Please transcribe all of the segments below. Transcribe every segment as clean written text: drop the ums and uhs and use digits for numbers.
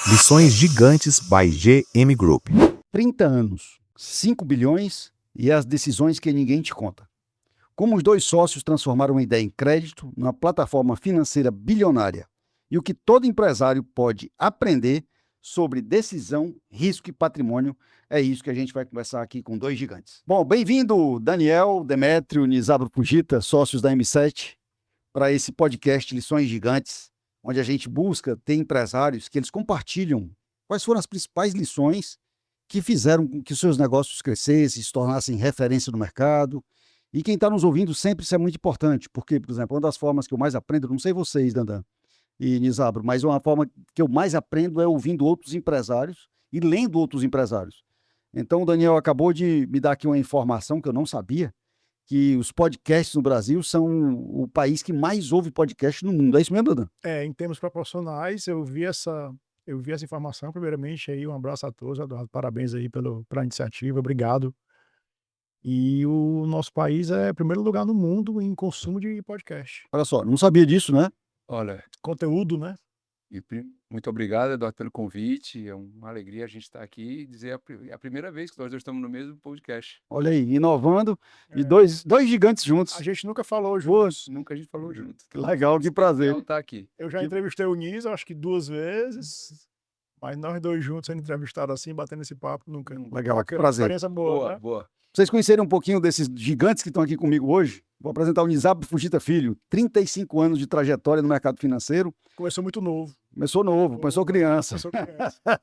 Lições Gigantes by GM Group. 30 anos, 5 bilhões e as decisões que ninguém te conta. Como os dois sócios transformaram uma ideia em crédito numa plataforma financeira bilionária e o que todo empresário pode aprender sobre decisão, risco e patrimônio, é isso que a gente vai conversar aqui com dois gigantes. Bom, bem-vindo Daniel, Demétrio, Nizabro Fujita, sócios da M7, para esse podcast Lições Gigantes, onde a gente busca ter empresários que eles compartilham quais foram as principais lições que fizeram com que os seus negócios crescessem, se tornassem referência no mercado. E quem está nos ouvindo sempre, isso é muito importante, porque, por exemplo, uma das formas que eu mais aprendo, não sei vocês, Dandan e Nizabro, mas uma forma que eu mais aprendo é ouvindo outros empresários e lendo outros empresários. Então, o Daniel acabou de me dar aqui uma informação que eu não sabia, que os podcasts no Brasil são o país que mais ouve podcast no mundo. É isso mesmo, Dandan? Em termos proporcionais, eu vi essa informação. Primeiramente, aí, um abraço a todos, Eduardo, parabéns aí pela iniciativa, obrigado. E o nosso país é primeiro lugar no mundo em consumo de podcast. Olha só, não sabia disso, né? Olha, Conteúdo, né? muito obrigado, Eduardo, pelo convite. É uma alegria a gente estar aqui e dizer a primeira vez que nós dois estamos no mesmo podcast. Olha aí, inovando e É. dois gigantes juntos. A gente nunca falou juntos. Nunca a gente falou junto. Que legal, que prazer. Legal estar aqui. Eu já entrevistei o Nis, acho que 2 vezes, mas nós dois juntos sendo entrevistados assim, batendo esse papo, nunca. Legal, que Uma prazer. experiência boa, né? Boa. Vocês conhecerem um pouquinho desses gigantes que estão aqui comigo hoje? Vou apresentar o Nizabro Fujita Filho, 35 anos de trajetória no mercado financeiro. Começou muito novo. Começou novo, começou criança. Começou criança.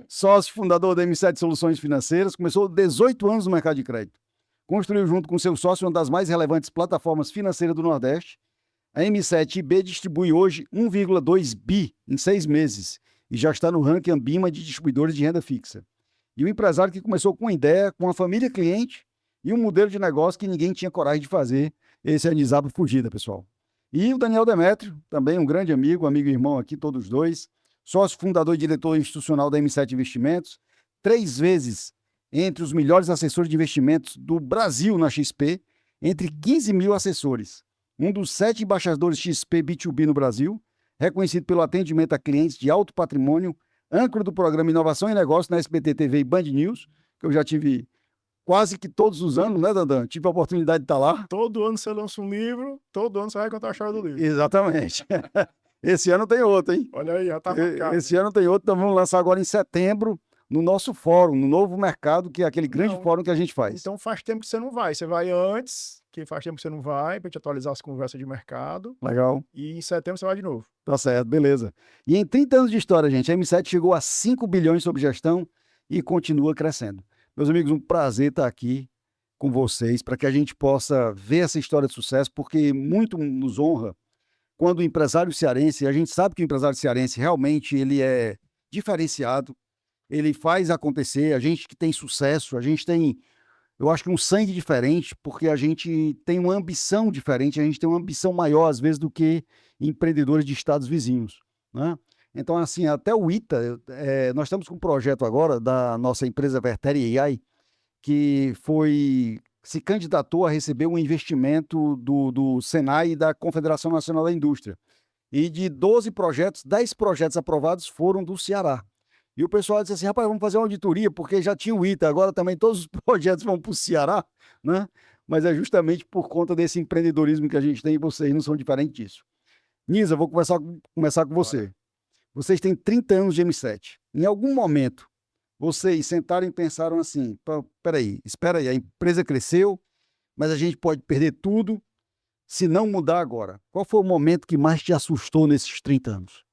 Sócio fundador da M7 Soluções Financeiras, começou 18 anos no mercado de crédito. Construiu junto com seu sócio uma das mais relevantes plataformas financeiras do Nordeste. A M7IB distribui hoje 1,2 bi em 6 meses e já está no ranking Ambima de distribuidores de renda fixa. E o empresário que começou com uma ideia, com uma família cliente e um modelo de negócio que ninguém tinha coragem de fazer. Esse é Nizabro Fujita, pessoal. E o Daniel Demétrio, também um grande amigo e irmão aqui, todos dois, sócio fundador e diretor institucional da M7 Investimentos, 3 vezes entre os melhores assessores de investimentos do Brasil na XP, entre 15 mil assessores. Um dos 7 embaixadores XP B2B no Brasil, reconhecido pelo atendimento a clientes de alto patrimônio, âncora do programa Inovação e Negócio na SBT TV e Band News, que eu já tive quase que todos os anos, né, Dandan? Tive a oportunidade de estar lá. Todo ano você lança um livro, todo ano você vai contar a história do livro. Exatamente. Esse ano tem outro, hein? Olha aí, já tá marcado. Esse ano tem outro, então vamos lançar agora em setembro, no nosso fórum, no Novo Mercado, que é aquele grande fórum que a gente faz. Então faz tempo que você não vai. Você vai antes, que faz tempo que você não vai, pra gente atualizar as conversas de mercado. Legal. E em setembro você vai de novo. Tá certo, beleza. E em 30 anos de história, gente, a M7 chegou a 5 bilhões sob gestão e continua crescendo. Meus amigos, um prazer estar aqui com vocês para que a gente possa ver essa história de sucesso, porque muito nos honra quando o empresário cearense, a gente sabe que o empresário cearense realmente ele é diferenciado, ele faz acontecer, a gente que tem sucesso, a gente tem, eu acho que um sangue diferente, porque a gente tem uma ambição diferente, a gente tem uma ambição maior às vezes do que empreendedores de estados vizinhos, né? Então, assim, até o ITA, nós estamos com um projeto agora da nossa empresa Vertere AI, que se candidatou a receber um investimento do Senai e da Confederação Nacional da Indústria. E de 12 projetos, 10 projetos aprovados foram do Ceará. E o pessoal disse assim, rapaz, vamos fazer uma auditoria, porque já tinha o ITA, agora também todos os projetos vão para o Ceará, né? Mas é justamente por conta desse empreendedorismo que a gente tem e vocês não são diferentes disso. Nisa, vou começar com você. Vocês têm 30 anos de M7. Em algum momento, vocês sentaram e pensaram assim, espera aí, a empresa cresceu, mas a gente pode perder tudo se não mudar agora. Qual foi o momento que mais te assustou nesses 30 anos?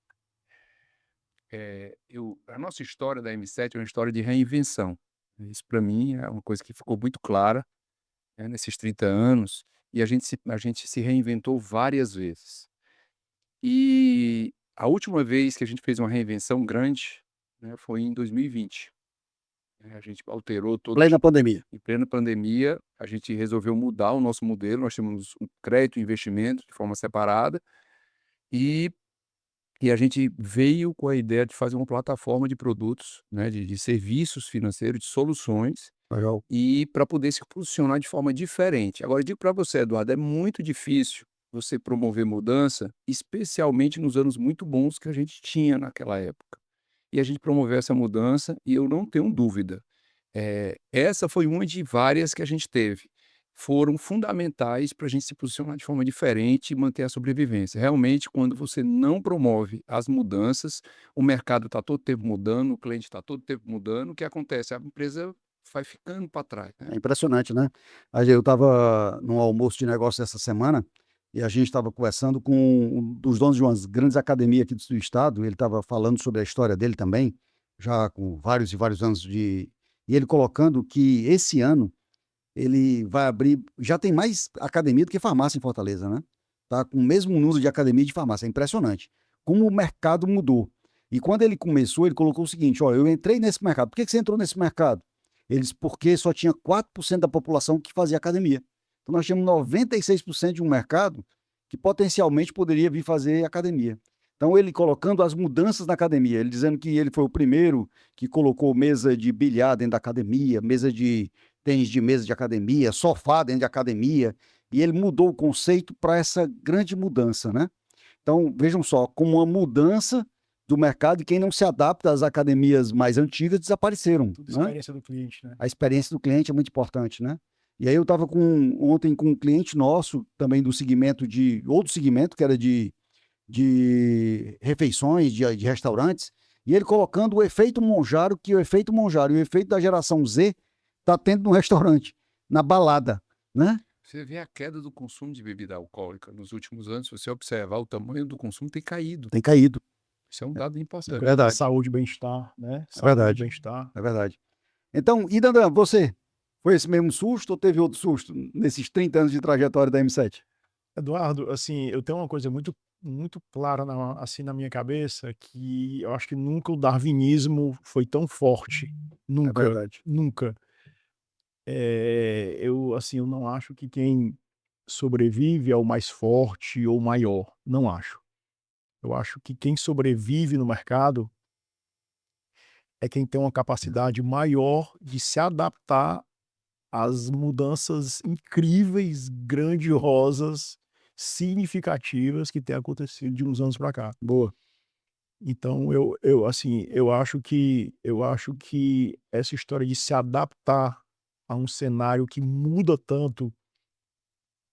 A nossa história da M7 é uma história de reinvenção. Isso, para mim, é uma coisa que ficou muito clara, né, nesses 30 anos, e a gente se reinventou várias vezes. E a última vez que a gente fez uma reinvenção grande, né, foi em 2020. A gente alterou todo. Plena pandemia. Em plena pandemia, a gente resolveu mudar o nosso modelo. Nós temos o crédito e investimento de forma separada. E a gente veio com a ideia de fazer uma plataforma de produtos, né, de serviços financeiros, de soluções, Legal. e para poder se posicionar de forma diferente. Agora, eu digo para você, Eduardo, é muito difícil você promover mudança, especialmente nos anos muito bons que a gente tinha naquela época. E a gente promoveu essa mudança e eu não tenho dúvida, essa foi uma de várias que a gente teve. Foram fundamentais para a gente se posicionar de forma diferente e manter a sobrevivência. Realmente, quando você não promove as mudanças, o mercado está todo tempo mudando, o cliente está todo tempo mudando, o que acontece? A empresa vai ficando para trás, né? É impressionante, né? Eu estava num almoço de negócio essa semana e a gente estava conversando com um dos donos de umas grandes academias aqui do estado. Ele estava falando sobre a história dele também, já com vários e vários anos de. E ele colocando que esse ano ele vai abrir. Já tem mais academia do que farmácia em Fortaleza, né? Tá com o mesmo número de academia e de farmácia. É impressionante. Como o mercado mudou. E quando ele começou, ele colocou o seguinte: ó, eu entrei nesse mercado. Por que você entrou nesse mercado? Eles, porque só tinha 4% da população que fazia academia. Então nós tínhamos 96% de um mercado que potencialmente poderia vir fazer academia. Então ele colocando as mudanças na academia, ele dizendo que ele foi o primeiro que colocou mesa de bilhar dentro da academia, mesa de tênis de mesa de academia, sofá dentro de academia, e ele mudou o conceito para essa grande mudança, né? Então vejam só, como uma mudança do mercado, e quem não se adapta às academias mais antigas desapareceram. Tudo Né? experiência do cliente, né? A experiência do cliente é muito importante, né? E aí eu estava ontem com um cliente nosso, também do segmento de, outro segmento, que era de refeições, de restaurantes, e ele colocando o efeito Monjaro, que o efeito Monjaro e o efeito da geração Z está tendo no restaurante, na balada, né? Você vê a queda do consumo de bebida alcoólica nos últimos anos, se você observar, o tamanho do consumo tem caído. Tem caído. Isso é um dado É importante. verdade. Saúde e bem-estar, né? É verdade. Bem-estar. É verdade. Então, e Dandan, você, foi esse mesmo susto ou teve outro susto nesses 30 anos de trajetória da M7? Eduardo, assim, eu tenho uma coisa muito clara assim, na minha cabeça, que eu acho que nunca o darwinismo foi tão forte. É Nunca, verdade. nunca. Eu não acho que quem sobrevive é o mais forte ou maior. Não acho. Eu acho que quem sobrevive no mercado é quem tem uma capacidade maior de se adaptar às mudanças incríveis, grandiosas, significativas que têm acontecido de uns anos para cá. Boa. Então assim, eu acho que essa história de se adaptar a um cenário que muda tanto,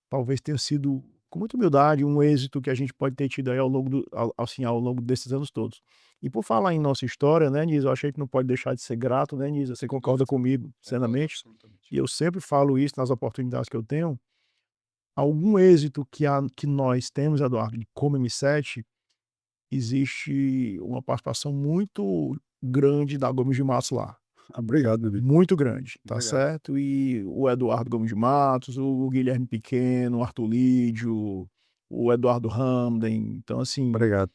talvez tenha sido, com muita humildade, um êxito que a gente pode ter tido aí ao longo desses anos todos. E por falar em nossa história, né, Nisa, eu achei que não pode deixar de ser grato, né, Nisa? Você concorda comigo plenamente? Absolutamente. E eu sempre falo isso nas oportunidades que eu tenho. Algum êxito que nós temos, Eduardo, como M7, existe uma participação muito grande da Gomes de Matos lá. Obrigado, meu amigo. Muito grande, tá Obrigado. certo? E o Eduardo Gomes de Matos, o Guilherme Pequeno, o Arthur Lídio, o Eduardo Hamden. Então, assim, Obrigado.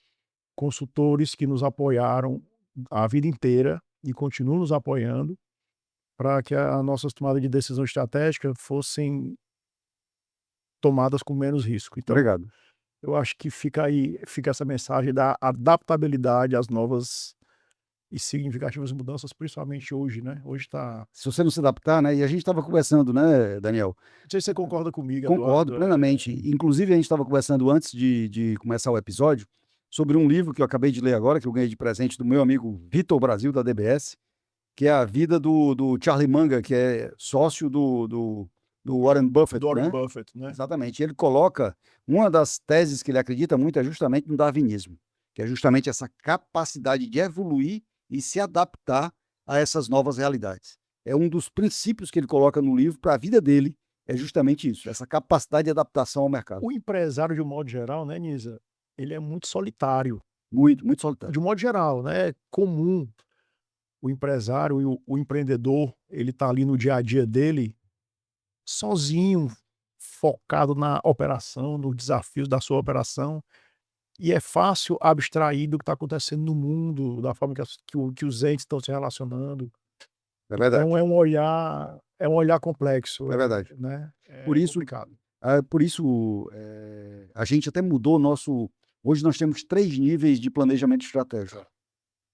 consultores que nos apoiaram a vida inteira e continuam nos apoiando para que as nossas tomadas de decisão estratégica fossem tomadas com menos risco. Então, Obrigado. eu acho que fica essa mensagem da adaptabilidade às novas e significativas mudanças, principalmente hoje, né? Hoje tá. Se você não se adaptar, né? E a gente estava conversando, né, Daniel? Não sei se você concorda comigo, Concordo Eduardo. plenamente. Inclusive, a gente estava conversando antes de começar o episódio sobre um livro que eu acabei de ler agora, que eu ganhei de presente do meu amigo Vitor Brasil, da DBS, que é a vida do Charlie Munger, que é sócio do Warren Buffett. Do Warren né? Buffett, né? Exatamente. Ele coloca, uma das teses que ele acredita muito é justamente no darwinismo, que é justamente essa capacidade de evoluir e se adaptar a essas novas realidades. É um dos princípios que ele coloca no livro para a vida dele, é justamente isso, essa capacidade de adaptação ao mercado. O empresário, de um modo geral, né, Nisa, ele é muito solitário. Muito, muito solitário. De um modo geral, né? É comum o empresário e o empreendedor, ele tá ali no dia a dia dele, sozinho, focado na operação, nos desafios da sua operação, e é fácil abstrair do que está acontecendo no mundo, da forma que os entes estão se relacionando. É verdade. Então é um olhar complexo. É verdade. Né? Por isso, complicado. A gente até mudou nosso. Hoje nós temos 3 níveis de planejamento estratégico.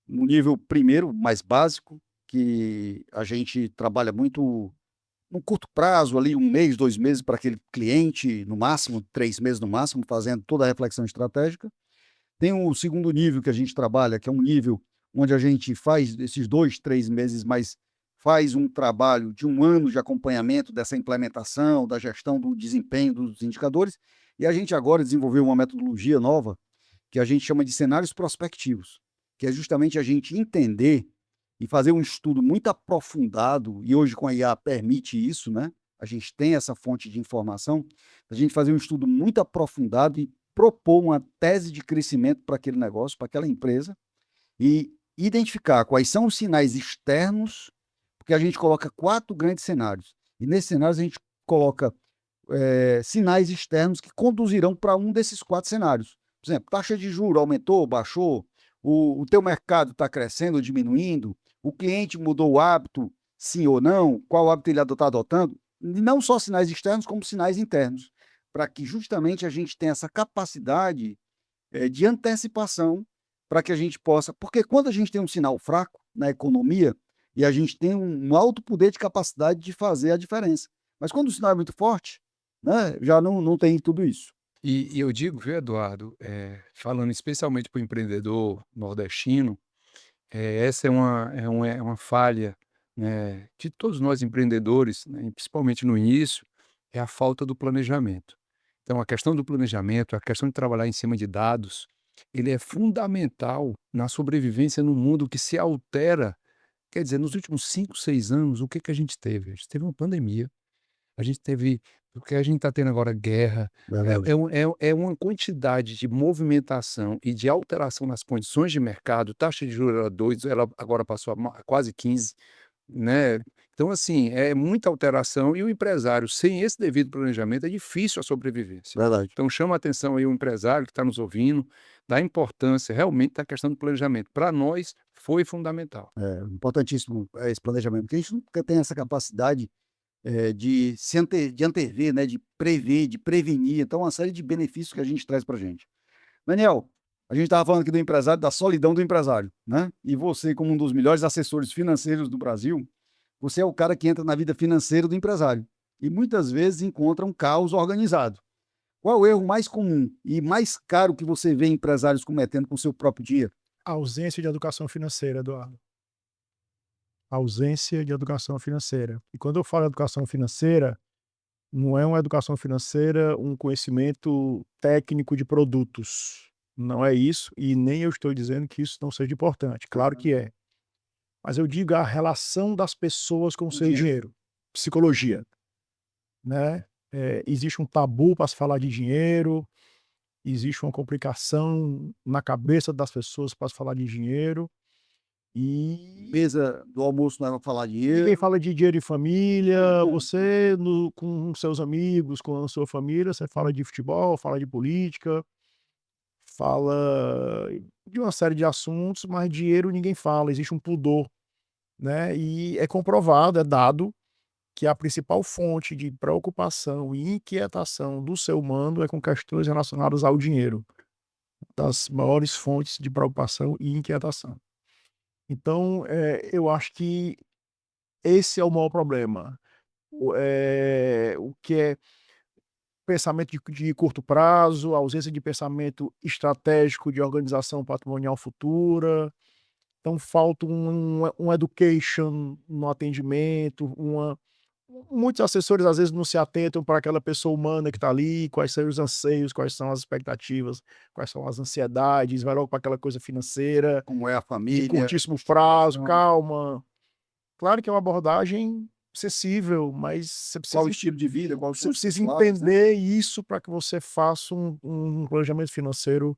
No nível primeiro, mais básico, que a gente trabalha muito num curto prazo, ali 1 mês, 2 meses para aquele cliente, no máximo 3 meses no máximo, fazendo toda a reflexão estratégica. Tem o segundo nível que a gente trabalha, que é um nível onde a gente faz esses 2, 3 meses, mas faz um trabalho de 1 ano de acompanhamento dessa implementação, da gestão do desempenho dos indicadores, e a gente agora desenvolveu uma metodologia nova, que a gente chama de cenários prospectivos, que é justamente a gente entender e fazer um estudo muito aprofundado, e hoje com a IA permite isso, né? A gente tem essa fonte de informação, a gente fazer um estudo muito aprofundado e propor uma tese de crescimento para aquele negócio, para aquela empresa, e identificar quais são os sinais externos, porque a gente coloca 4 grandes cenários. E nesses cenários a gente coloca sinais externos que conduzirão para um desses 4 cenários. Por exemplo, taxa de juros aumentou, baixou, o teu mercado está crescendo ou diminuindo, o cliente mudou o hábito, sim ou não, qual hábito ele está adotando, e não só sinais externos, como sinais internos, para que justamente a gente tenha essa capacidade de antecipação para que a gente possa. Porque quando a gente tem um sinal fraco na economia, e a gente tem um alto poder de capacidade de fazer a diferença. Mas quando o sinal é muito forte, né, já não tem tudo isso. E eu digo, viu, Eduardo, falando especialmente para o empreendedor nordestino, essa é uma falha, né, de todos nós empreendedores, né, e principalmente no início, é a falta do planejamento. Então, a questão do planejamento, a questão de trabalhar em cima de dados, ele é fundamental na sobrevivência num mundo que se altera. Quer dizer, nos últimos 5, 6 anos, o que que a gente teve? A gente teve uma pandemia, a gente teve o que a gente está tendo agora, guerra, Verdade. é uma quantidade de movimentação e de alteração nas condições de mercado. Taxa de juros era 2, ela agora passou a quase 15, né. Então, assim, é muita alteração e o empresário, sem esse devido planejamento, é difícil a sobrevivência. Verdade. Então chama a atenção aí o empresário que está nos ouvindo, da importância realmente da questão do planejamento. Para nós, foi fundamental. É importantíssimo esse planejamento, porque a gente nunca tem essa capacidade de antever, né, de prever, de prevenir. Então, uma série de benefícios que a gente traz para a gente. Daniel, a gente estava falando aqui do empresário, da solidão do empresário, né? E você, como um dos melhores assessores financeiros do Brasil, você é o cara que entra na vida financeira do empresário e muitas vezes encontra um caos organizado. Qual é o erro mais comum e mais caro que você vê empresários cometendo com o seu próprio dinheiro? A ausência de educação financeira, Eduardo. A ausência de educação financeira. E quando eu falo educação financeira, não é uma educação financeira, um conhecimento técnico de produtos. Não é isso, e nem eu estou dizendo que isso não seja importante. Claro que é. Mas eu digo a relação das pessoas com o seu dinheiro. Psicologia, né? Existe um tabu para se falar de dinheiro, existe uma complicação na cabeça das pessoas para se falar de dinheiro. E Mesa do almoço não é para falar dinheiro. ninguém fala de dinheiro em família, você com seus amigos, com a sua família, você fala de futebol, fala de política, fala de uma série de assuntos, mas dinheiro ninguém fala, existe um pudor, né? E é comprovado, é dado, que a principal fonte de preocupação e inquietação do ser humano é com questões relacionadas ao dinheiro, das maiores fontes de preocupação e inquietação. Então, eu acho que esse é o maior problema. O que é pensamento de curto prazo, ausência de pensamento estratégico de organização patrimonial futura. Então falta um education no atendimento, muitos assessores às vezes não se atentam para aquela pessoa humana que está ali, quais são os anseios, quais são as expectativas, quais são as ansiedades, vai logo para aquela coisa financeira, Como é a de família. curtíssimo prazo, calma. Claro que é uma abordagem sensível, mas você Qual o precisa, estilo de vida, qual o você precisa seus planos, né? entender isso para que você faça um planejamento financeiro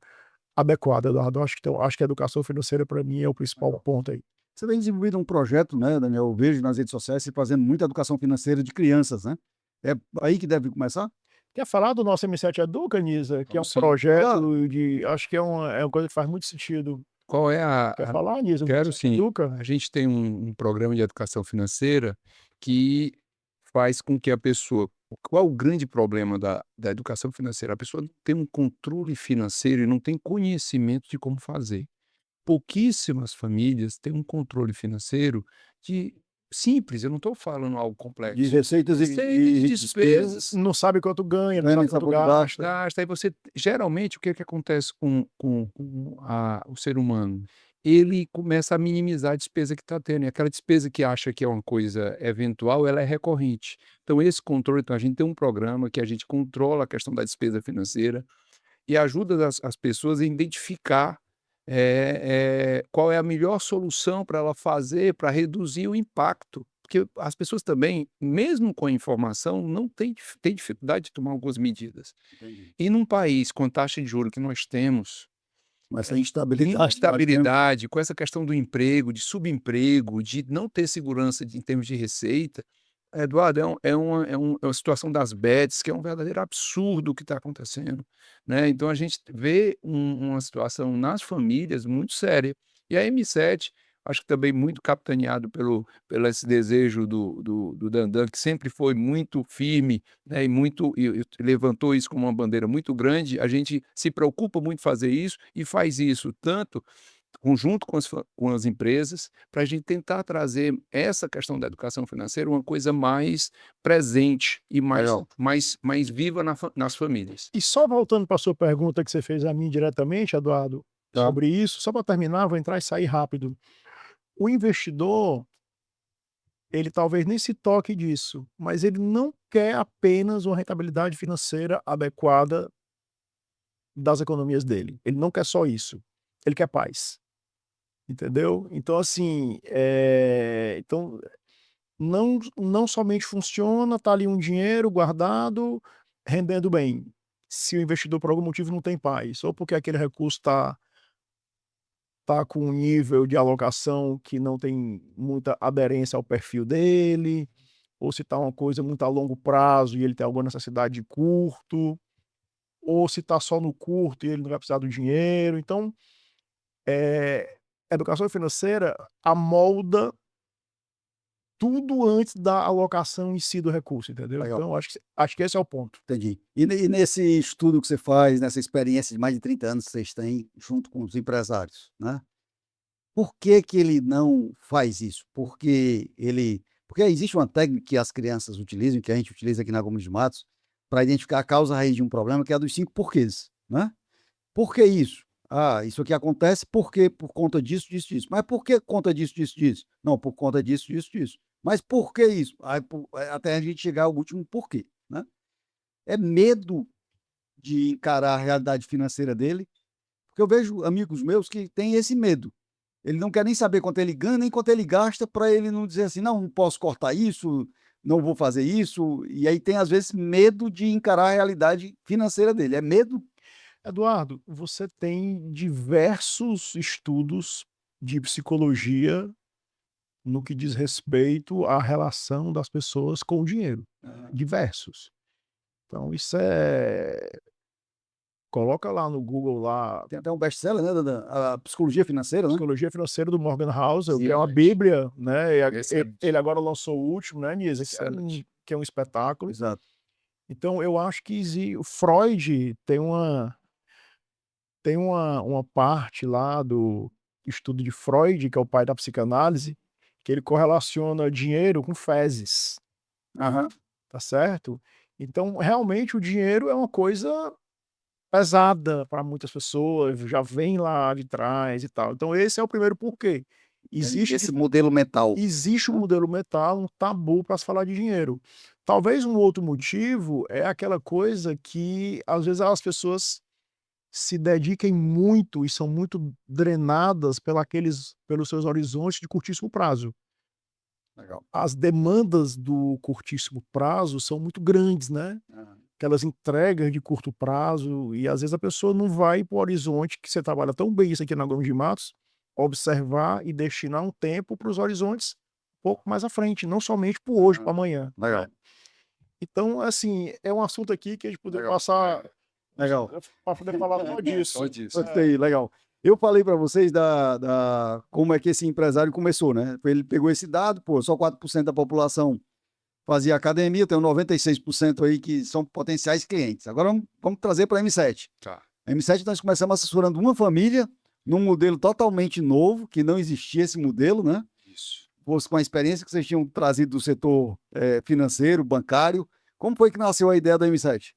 adequado, Eduardo. Eu acho que a educação financeira para mim é o principal ponto aí. Você tem desenvolvido um projeto, né, Daniel? Eu vejo nas redes sociais você fazendo muita educação financeira de crianças, né? É aí que deve começar? Quer falar do nosso M7 Educa, Nisa? Que é um Sim. projeto de. Acho que é uma coisa que faz muito sentido. Qual é a Quer falar, Nisa? do Quero M7 sim. Educa? A gente tem um programa de educação financeira que faz com que a pessoa. Qual é o grande problema da educação financeira? A pessoa não tem um controle financeiro e não tem conhecimento de como fazer. Pouquíssimas famílias têm um controle financeiro de simples, eu não estou falando algo De complexo. receitas e Receitas e despesas. Não sabe quanto ganha, não Né, sabe não sabe quanto quanto gasta. Gasta, aí você geralmente o que que acontece com o ser humano? Ele começa a minimizar a despesa que está tendo, e aquela despesa que acha que é uma coisa eventual, ela é recorrente. Então esse controle, então a gente tem um programa que a gente controla a questão da despesa financeira e ajuda as pessoas a identificar, qual é a melhor solução para ela fazer, para reduzir o impacto. Porque as pessoas também, mesmo com a informação, não têm dificuldade de tomar algumas medidas. Entendi. E num país com a taxa de juros que nós temos, Mas essa instabilidade. instabilidade, com essa questão do emprego, de subemprego, de não ter segurança em termos de receita, Eduardo, é uma situação das bets que é um verdadeiro absurdo o que está acontecendo, né? Então a gente vê uma situação nas famílias muito séria. E a M7, acho que também muito capitaneado pelo esse desejo do Dandan, que sempre foi muito firme, né, e levantou isso como uma bandeira muito grande. A gente se preocupa muito em fazer isso e faz isso tanto conjunto com as empresas, para a gente tentar trazer essa questão da educação financeira uma coisa mais presente e Legal. mais viva nas famílias. E só voltando para a sua pergunta que você fez a mim diretamente, Eduardo, Tá. sobre isso, só para terminar, vou entrar e sair rápido. O investidor, ele talvez nem se toque disso, mas ele não quer apenas uma rentabilidade financeira adequada das economias dele. Ele não quer só isso. Ele quer paz. Entendeu? Então, assim, então não somente funciona, tá ali um dinheiro guardado, rendendo bem. Se o investidor, por algum motivo, não tem paz, ou porque aquele recurso tá com um nível de alocação que não tem muita aderência ao perfil dele, ou se tá uma coisa muito a longo prazo e ele tem alguma necessidade de curto, ou se tá só no curto e ele não vai precisar do dinheiro. Então, a educação financeira amolda tudo antes da alocação em si do recurso, entendeu? Legal. Então, acho que esse é o ponto. Entendi. E nesse estudo que você faz, nessa experiência de mais de 30 anos que vocês têm junto com os empresários, né? Por que que ele não faz isso? Porque existe uma técnica que as crianças utilizam, que a gente utiliza aqui na Gomes de Matos, para identificar a causa raiz de um problema, que é a dos 5 porquês, né? Por que isso? Ah, isso aqui acontece porque por conta disso, disso, disso. Mas por que conta disso, disso, disso? Não, por conta disso, disso, disso. Mas por que isso? Aí, até a gente chegar ao último porquê, né? É medo de encarar a realidade financeira dele, porque eu vejo amigos meus que têm esse medo. Ele não quer nem saber quanto ele ganha, nem quanto ele gasta, para ele não dizer assim, não posso cortar isso, não vou fazer isso. E aí tem, às vezes, medo de encarar a realidade financeira dele. É medo. Eduardo, você tem diversos estudos de psicologia no que diz respeito à relação das pessoas com o dinheiro. Diversos. Então, isso coloca lá no Google, lá, Tem até um best-seller, né, Dandan? A psicologia financeira, né? Psicologia Financeira do Morgan Housel, que é uma Excelente. bíblia, né? Excelente. Ele agora lançou o último, né, Nisa? Excelente. Que é um espetáculo. Exato. Então, eu acho que o Freud tem uma parte lá do estudo de Freud, que é o pai da psicanálise, que ele correlaciona dinheiro com fezes, Aham. tá certo? Então, realmente, o dinheiro é uma coisa pesada para muitas pessoas, já vem lá de trás e tal. Então, esse é o primeiro porquê. Existe Esse modelo mental. um modelo mental, um tabu para se falar de dinheiro. Talvez um outro motivo é aquela coisa que, às vezes, as pessoas se dediquem muito e são muito drenadas pelos seus horizontes de curtíssimo prazo. Legal. As demandas do curtíssimo prazo são muito grandes, né? Aquelas entregas de curto prazo, e às vezes a pessoa não vai para o horizonte, que você trabalha tão bem isso aqui na Gomes de Matos, observar e destinar um tempo para os horizontes um pouco mais à frente, não somente para hoje, para amanhã. Legal. Então, assim, é um assunto aqui que a gente poderia Legal. passar Legal. para poder falar só disso. Só disso. Gostei, legal. Eu falei para vocês como é que esse empresário começou, né? Ele pegou esse dado, pô, só 4% da população fazia academia, tem 96% aí que são potenciais clientes. Agora vamos trazer para a M7. Tá. A M7 nós começamos assessorando uma família num modelo totalmente novo, que não existia esse modelo, né? Isso. fosse com a experiência que vocês tinham trazido do setor financeiro, bancário, como foi que nasceu a ideia da M7?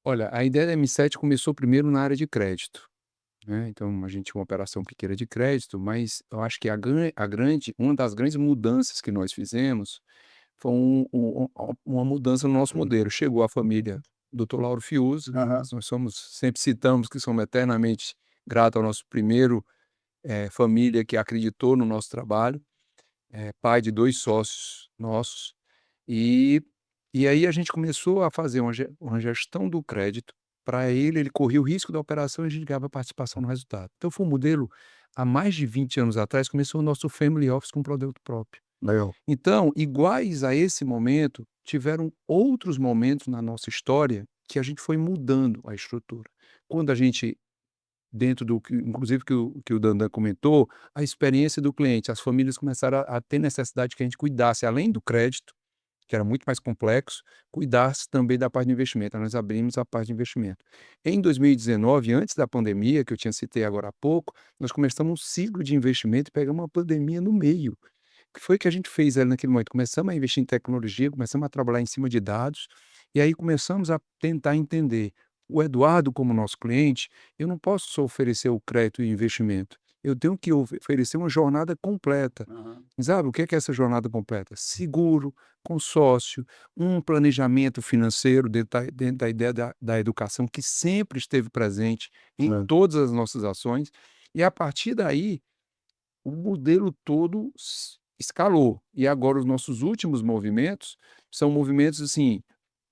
Olha, a ideia da M7 começou primeiro na área de crédito, né, então a gente tinha uma operação pequena de crédito, mas eu acho que uma das grandes mudanças que nós fizemos foi uma mudança no nosso modelo. Chegou a família Dr. Lauro Fiuza, Aham. nós sempre citamos que somos eternamente gratos ao nosso primeiro família que acreditou no nosso trabalho, pai de 2 sócios nossos, e e aí a gente começou a fazer uma gestão do crédito para ele corria o risco da operação e a gente ganhava participação no resultado. Então foi um modelo há mais de 20 anos atrás, começou o nosso family office com produto próprio. Legal. Então, iguais a esse momento, tiveram outros momentos na nossa história que a gente foi mudando a estrutura. Quando a gente dentro do que inclusive que o Dandan comentou, a experiência do cliente, as famílias começaram a ter necessidade que a gente cuidasse, além do crédito, que era muito mais complexo, cuidasse também da parte de investimento. Aí nós abrimos a parte de investimento. Em 2019, antes da pandemia, que eu tinha citei agora há pouco, nós começamos um ciclo de investimento e pegamos uma pandemia no meio. O que foi que a gente fez ali naquele momento? Começamos a investir em tecnologia, começamos a trabalhar em cima de dados, e aí começamos a tentar entender. O Eduardo, como nosso cliente, eu não posso só oferecer o crédito e o investimento. Eu tenho que oferecer uma jornada completa. Aham. Sabe o que é essa jornada completa? Seguro, consórcio, um planejamento financeiro dentro da ideia da educação que sempre esteve presente em É. todas as nossas ações. E a partir daí, o modelo todo escalou. E agora os nossos últimos movimentos são movimentos assim,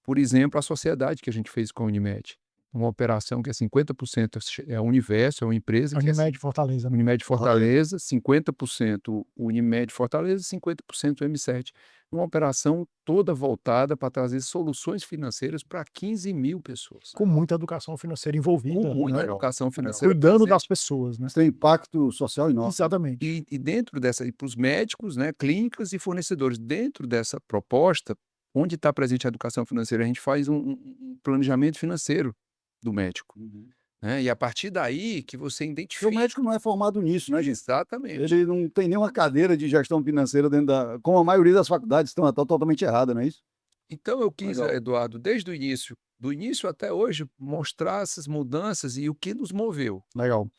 por exemplo, a sociedade que a gente fez com a Unimed. Uma operação que é 50% é a Universo, é uma empresa A que é Unimed Fortaleza, né? Unimed Fortaleza, 50% Unimed Fortaleza, 50% M7. Uma operação toda voltada para trazer soluções financeiras para 15.000 pessoas. Com muita educação financeira Com envolvida, muita né? educação financeira Cuidando das presente. pessoas, né? Isso tem um impacto social enorme. Exatamente. E dentro dessa, e para os médicos, né, clínicas e fornecedores, dentro dessa proposta, onde está presente a educação financeira, a gente faz um planejamento financeiro do médico, Uhum. né? E a partir daí que você Porque o identifica. médico não é formado nisso, né, gente? Exatamente. Ele não tem nenhuma cadeira de gestão financeira dentro da. Como a maioria das faculdades estão totalmente errada, não é isso? Então eu quis, Legal. Eduardo, desde o início, do início até hoje, mostrar essas mudanças e o que nos moveu. Legal.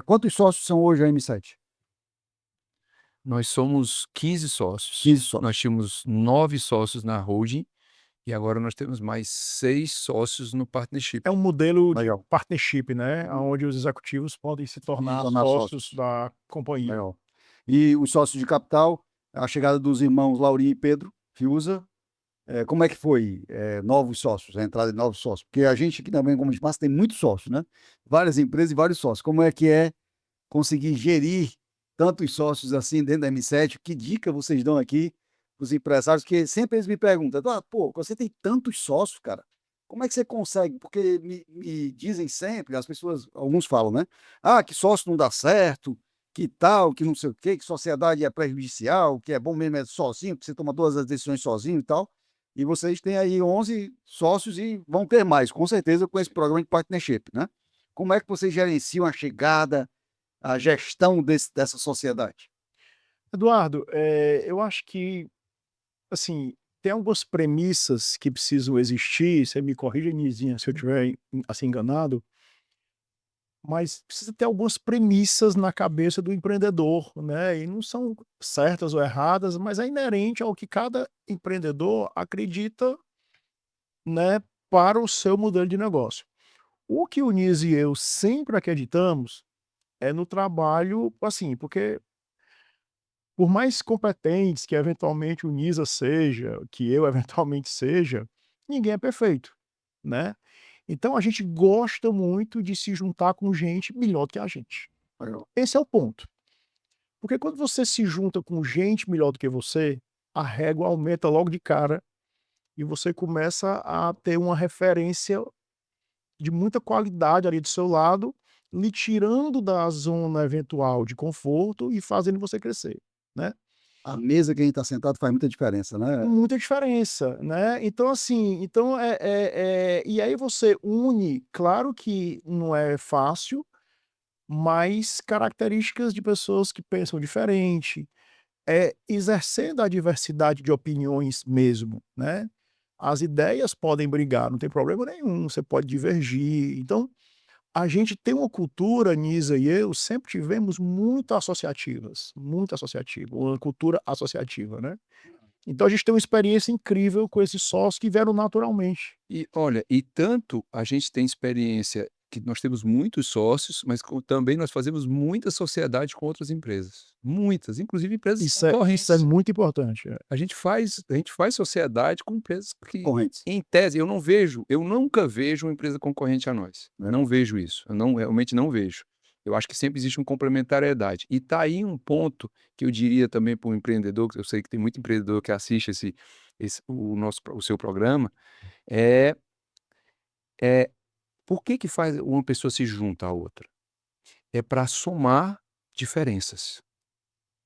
Quantos sócios são hoje a M7? Nós somos 15 sócios. 15 sócios. Nós tínhamos 9 sócios na holding e agora nós temos mais 6 sócios no partnership. É um modelo de Legal. partnership, né? Onde os executivos podem se tornar tornar sócios sócios. da companhia. Legal. E os sócios de capital, a chegada dos irmãos Laurinho e Pedro Fiuza, como é que foi novos sócios, a entrada de novos sócios? Porque a gente aqui também, como de massa, tem muitos sócios, né? Várias empresas e vários sócios. Como é conseguir gerir tantos sócios assim dentro da M7? Que dica vocês dão aqui para os empresários? Porque sempre eles me perguntam, pô, você tem tantos sócios, cara, como é que você consegue? Porque me dizem sempre, as pessoas, alguns falam, né? Que sócio não dá certo, que tal, que não sei o quê, que sociedade é prejudicial, que é bom mesmo é sozinho, que você toma todas as decisões sozinho e tal. E vocês têm aí 11 sócios e vão ter mais, com certeza, com esse programa de partnership, né? Como é que vocês gerenciam a chegada, a gestão dessa sociedade? Eduardo, eu acho que, assim, tem algumas premissas que precisam existir, você me corrija, Nizinha, se eu estiver assim, enganado, mas precisa ter algumas premissas na cabeça do empreendedor, né? E não são certas ou erradas, mas é inerente ao que cada empreendedor acredita, né, para o seu modelo de negócio. O que o Niz e eu sempre acreditamos é no trabalho, assim, porque por mais competentes que eventualmente o Nisa seja, que eu eventualmente seja, ninguém é perfeito, né? Então a gente gosta muito de se juntar com gente melhor do que a gente. Legal. Esse é o ponto. Porque quando você se junta com gente melhor do que você, a régua aumenta logo de cara e você começa a ter uma referência de muita qualidade ali do seu lado, lhe tirando da zona eventual de conforto e fazendo você crescer, né? A mesa que a gente está sentado faz muita diferença, né? Muita diferença, né? Então, assim, então e aí você une, claro que não é fácil, mas características de pessoas que pensam diferente, exercendo a diversidade de opiniões mesmo, né? As ideias podem brigar, não tem problema nenhum, você pode divergir. Então, a gente tem uma cultura, Nisa e eu, sempre tivemos muito associativas, muito associativa, uma cultura associativa, né? Então a gente tem uma experiência incrível com esses sócios que vieram naturalmente. E olha, e tanto a gente tem experiência que nós temos muitos sócios, mas também nós fazemos muita sociedade com outras empresas. Muitas, inclusive empresas Isso é concorrentes. muito importante. A gente faz sociedade com empresas que, Correntes. em tese, eu nunca vejo uma empresa concorrente a nós. Eu não vejo isso. Eu realmente não vejo. Eu acho que sempre existe uma complementariedade. E tá aí um ponto que eu diria também para o empreendedor, que eu sei que tem muito empreendedor que assiste o seu programa, é, é por que faz uma pessoa se junta à outra? É para somar diferenças.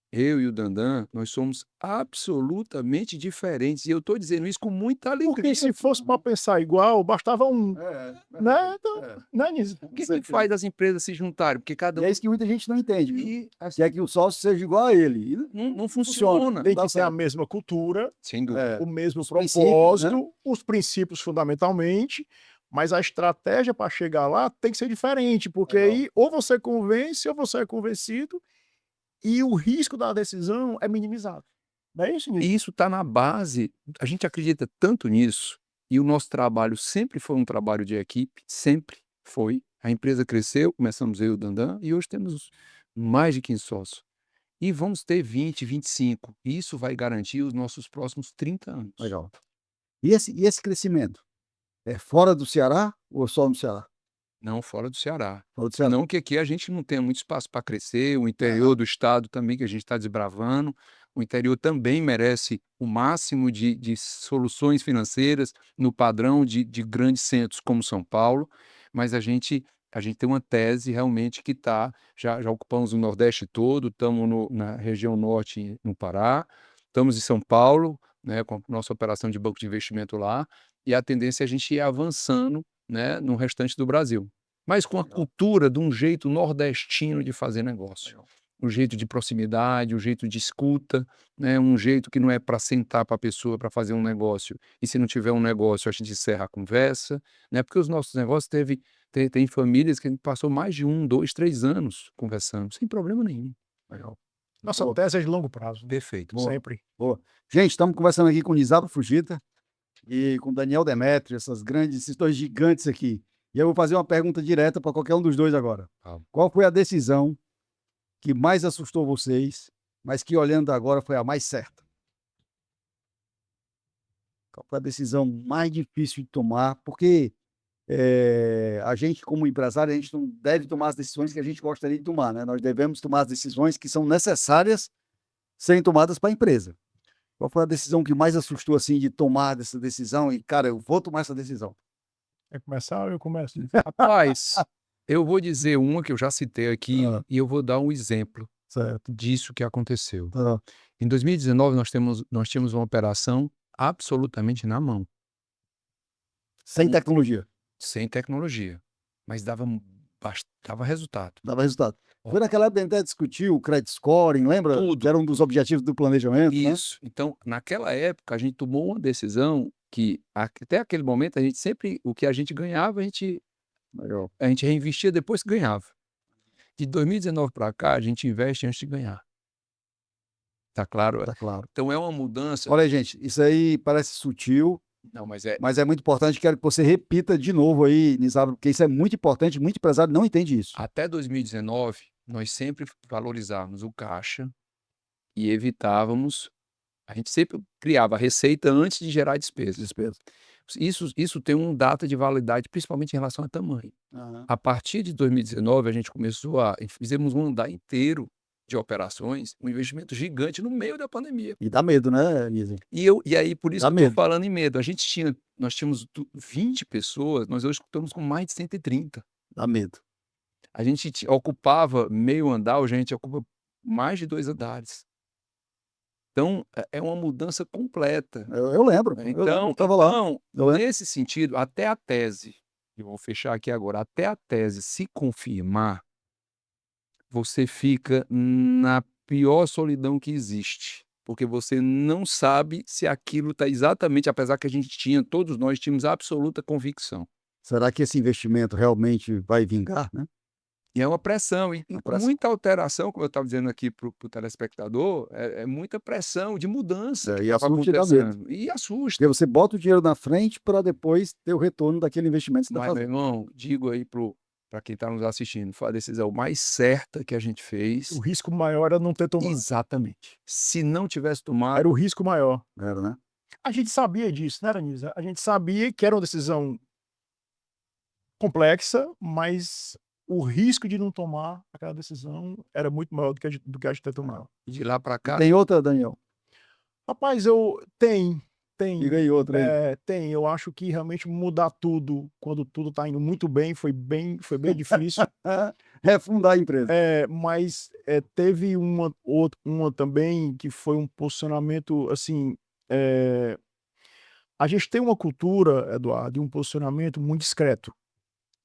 Eu e o Dandan, nós somos absolutamente diferentes. E eu estou dizendo isso com muita Porque alegria. se fosse para pensar igual, bastava um, né? Então, É. né, Nisa? O que faz as empresas se juntarem? Porque cada E um é isso que muita gente não entende. viu? e, assim, Se é que o sócio seja igual a ele. E não funciona. Tem Dá que ter a certo. mesma cultura, Sem dúvida. É, o mesmo Os princípios, propósito, os princípios fundamentalmente, mas a estratégia para chegar lá tem que ser diferente, porque Legal. aí ou você convence ou você é convencido e o risco da decisão é minimizado. Não é isso, Nisa? E isso está na base, a gente acredita tanto nisso, e o nosso trabalho sempre foi um trabalho de equipe, sempre foi. A empresa cresceu, começamos eu e o Dandan, e hoje temos mais de 15 sócios. E vamos ter 20, 25. E isso vai garantir os nossos próximos 30 anos. Legal. E esse crescimento? É fora do Ceará ou só no Ceará? Não fora do Ceará. Fora do Ceará. Não que aqui a gente não tenha muito espaço para crescer, o interior do estado também que a gente está desbravando, o interior também merece o máximo de soluções financeiras no padrão de grandes centros como São Paulo, mas a gente tem uma tese realmente que já ocupamos o Nordeste todo, estamos na região Norte, no Pará, estamos em São Paulo, né, com a nossa operação de banco de investimento lá, e a tendência é a gente ir avançando, né, no restante do Brasil. Mas com a cultura de um jeito nordestino de fazer negócio. Um jeito de proximidade, um jeito de escuta, né, um jeito que não é para sentar para a pessoa para fazer um negócio. E se não tiver um negócio, a gente encerra a conversa, né? Porque os nossos negócios tem famílias que a gente passou mais de 1, 2, 3 anos conversando, sem problema nenhum. Legal. Nossa Boa. tese é de longo prazo, Perfeito. Boa. sempre. Boa. Gente, estamos conversando aqui com o Nizaba Fujita e com o Daniel Demetrio, esses dois gigantes aqui. E eu vou fazer uma pergunta direta para qualquer um dos dois agora. Ah. Qual foi a decisão que mais assustou vocês, mas que olhando agora foi a mais certa? Qual foi a decisão mais difícil de tomar? Porque a gente, como empresário, a gente não deve tomar as decisões que a gente gostaria de tomar, né? Nós devemos tomar as decisões que são necessárias serem tomadas para a empresa. Qual foi a decisão que mais assustou, assim, de tomar essa decisão? E, cara, eu vou tomar essa decisão. Quer começar ou eu começo? Rapaz, eu vou dizer uma que eu já citei aqui e eu vou dar um exemplo Certo. disso que aconteceu. Tá. Em 2019, nós tínhamos uma operação absolutamente na mão, Sem tecnologia. sem tecnologia, mas dava resultado. Dava resultado. Foi naquela época que a gente até discutiu o credit scoring, lembra? Tudo. Que era um dos objetivos do planejamento, né? Isso. Então, naquela época, a gente tomou uma decisão que, até aquele momento, o que a gente ganhava, Legal. a gente reinvestia depois que ganhava. De 2019 para cá, a gente investe antes de ganhar. Tá claro? Tá claro. Então, é uma mudança. Olha aí, gente, isso aí parece sutil, Não, mas mas é muito importante. Quero que você repita de novo aí, Nizaba, porque isso é muito importante. Muito empresário não entende isso. até 2019, nós sempre valorizávamos o caixa e evitávamos. A gente sempre criava receita antes de gerar despesas. Despesa. Isso tem uma data de validade, principalmente em relação a tamanho. A partir de 2019, a gente fizemos um andar inteiro de operações, um investimento gigante no meio da pandemia. E dá medo, né, Nizam? E aí, por isso Dá que eu medo. estou falando em medo. Nós tínhamos 20 pessoas, nós hoje estamos com mais de 130. Dá medo. A gente ocupava meio andar, hoje a gente ocupa mais de 2 andares. Então, é uma mudança completa. Eu lembro. Eu estava lá. Então, Eu lembro. nesse sentido, até a tese, eu vou fechar aqui agora, até a tese se confirmar, você fica pior solidão que existe, porque você não sabe se aquilo está exatamente, apesar que a gente tinha, todos nós tínhamos absoluta convicção. Será que esse investimento realmente vai vingar, né? E é uma pressão, e Uma pressão. muita alteração, como eu estava dizendo aqui para o telespectador, é muita pressão de mudança que E estava assusta e dá medo. acontecendo. E assusta. Porque você bota o dinheiro na frente para depois ter o retorno daquele investimento que você está Mas, meu fazendo. irmão, digo aí para quem está nos assistindo, foi a decisão mais certa que a gente fez. O risco maior era não ter tomado. Exatamente. Se não tivesse tomado, Era o risco maior. Era, né? A gente sabia disso, né, Aranisa? A gente sabia que era uma decisão complexa, mas o risco de não tomar aquela decisão era muito maior do que a gente ter tomado. de lá para cá, Tem outra, Daniel? Rapaz, tem. Diga aí outra aí. Tem. Eu acho que realmente mudar tudo, quando tudo tá indo muito bem, foi bem difícil. Refundar a empresa. Mas teve uma também que foi um posicionamento, assim, a gente tem uma cultura, Eduardo, de um posicionamento muito discreto.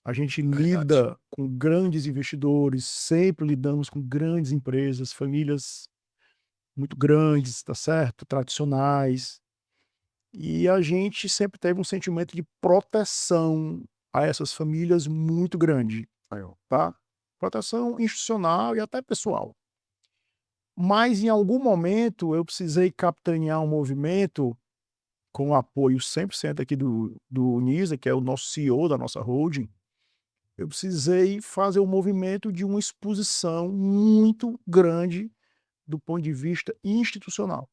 A gente lida com grandes investidores, sempre lidamos com grandes empresas, famílias muito grandes, tá certo? Tradicionais. E a gente sempre teve um sentimento de proteção a essas famílias muito grande, tá? Proteção institucional e até pessoal. Mas em algum momento eu precisei capitanear um movimento com o apoio 100% aqui do Nisa, que é o nosso CEO da nossa holding. Eu precisei fazer um movimento de uma exposição muito grande do ponto de vista institucional.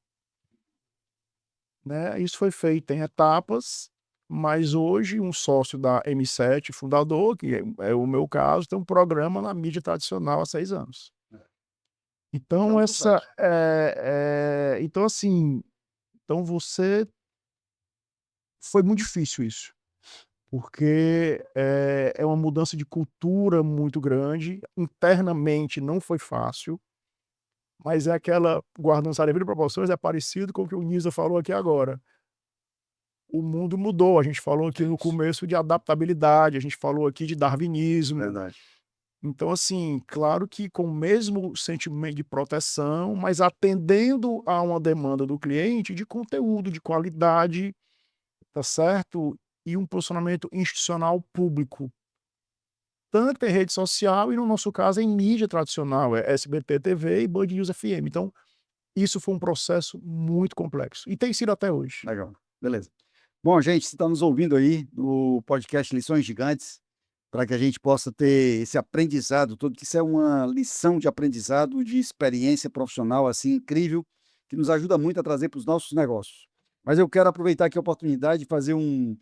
Né? Isso foi feito em etapas, mas hoje um sócio da M7, fundador, que é o meu caso, tem um programa na mídia tradicional há 6 anos. Então, então assim, você foi muito difícil isso, porque é uma mudança de cultura muito grande, internamente não foi fácil, mas é aquela, guardando essa devida proporções, é parecido com o que o Nisa falou aqui agora. O mundo mudou, a gente falou aqui no começo de adaptabilidade, a gente falou aqui de darwinismo. Verdade. Então, assim, claro que com o mesmo sentimento de proteção, mas atendendo a uma demanda do cliente de conteúdo, de qualidade, tá certo? E um posicionamento institucional público, tanto em rede social e, no nosso caso, em mídia tradicional, SBT TV e Band News FM. Então, isso foi um processo muito complexo e tem sido até hoje. Legal. Beleza. Bom, gente, você está nos ouvindo aí no podcast Lições Gigantes, para que a gente possa ter esse aprendizado todo, que isso é uma lição de aprendizado, de experiência profissional assim incrível, que nos ajuda muito a trazer para os nossos negócios. Mas eu quero aproveitar aqui a oportunidade de fazer um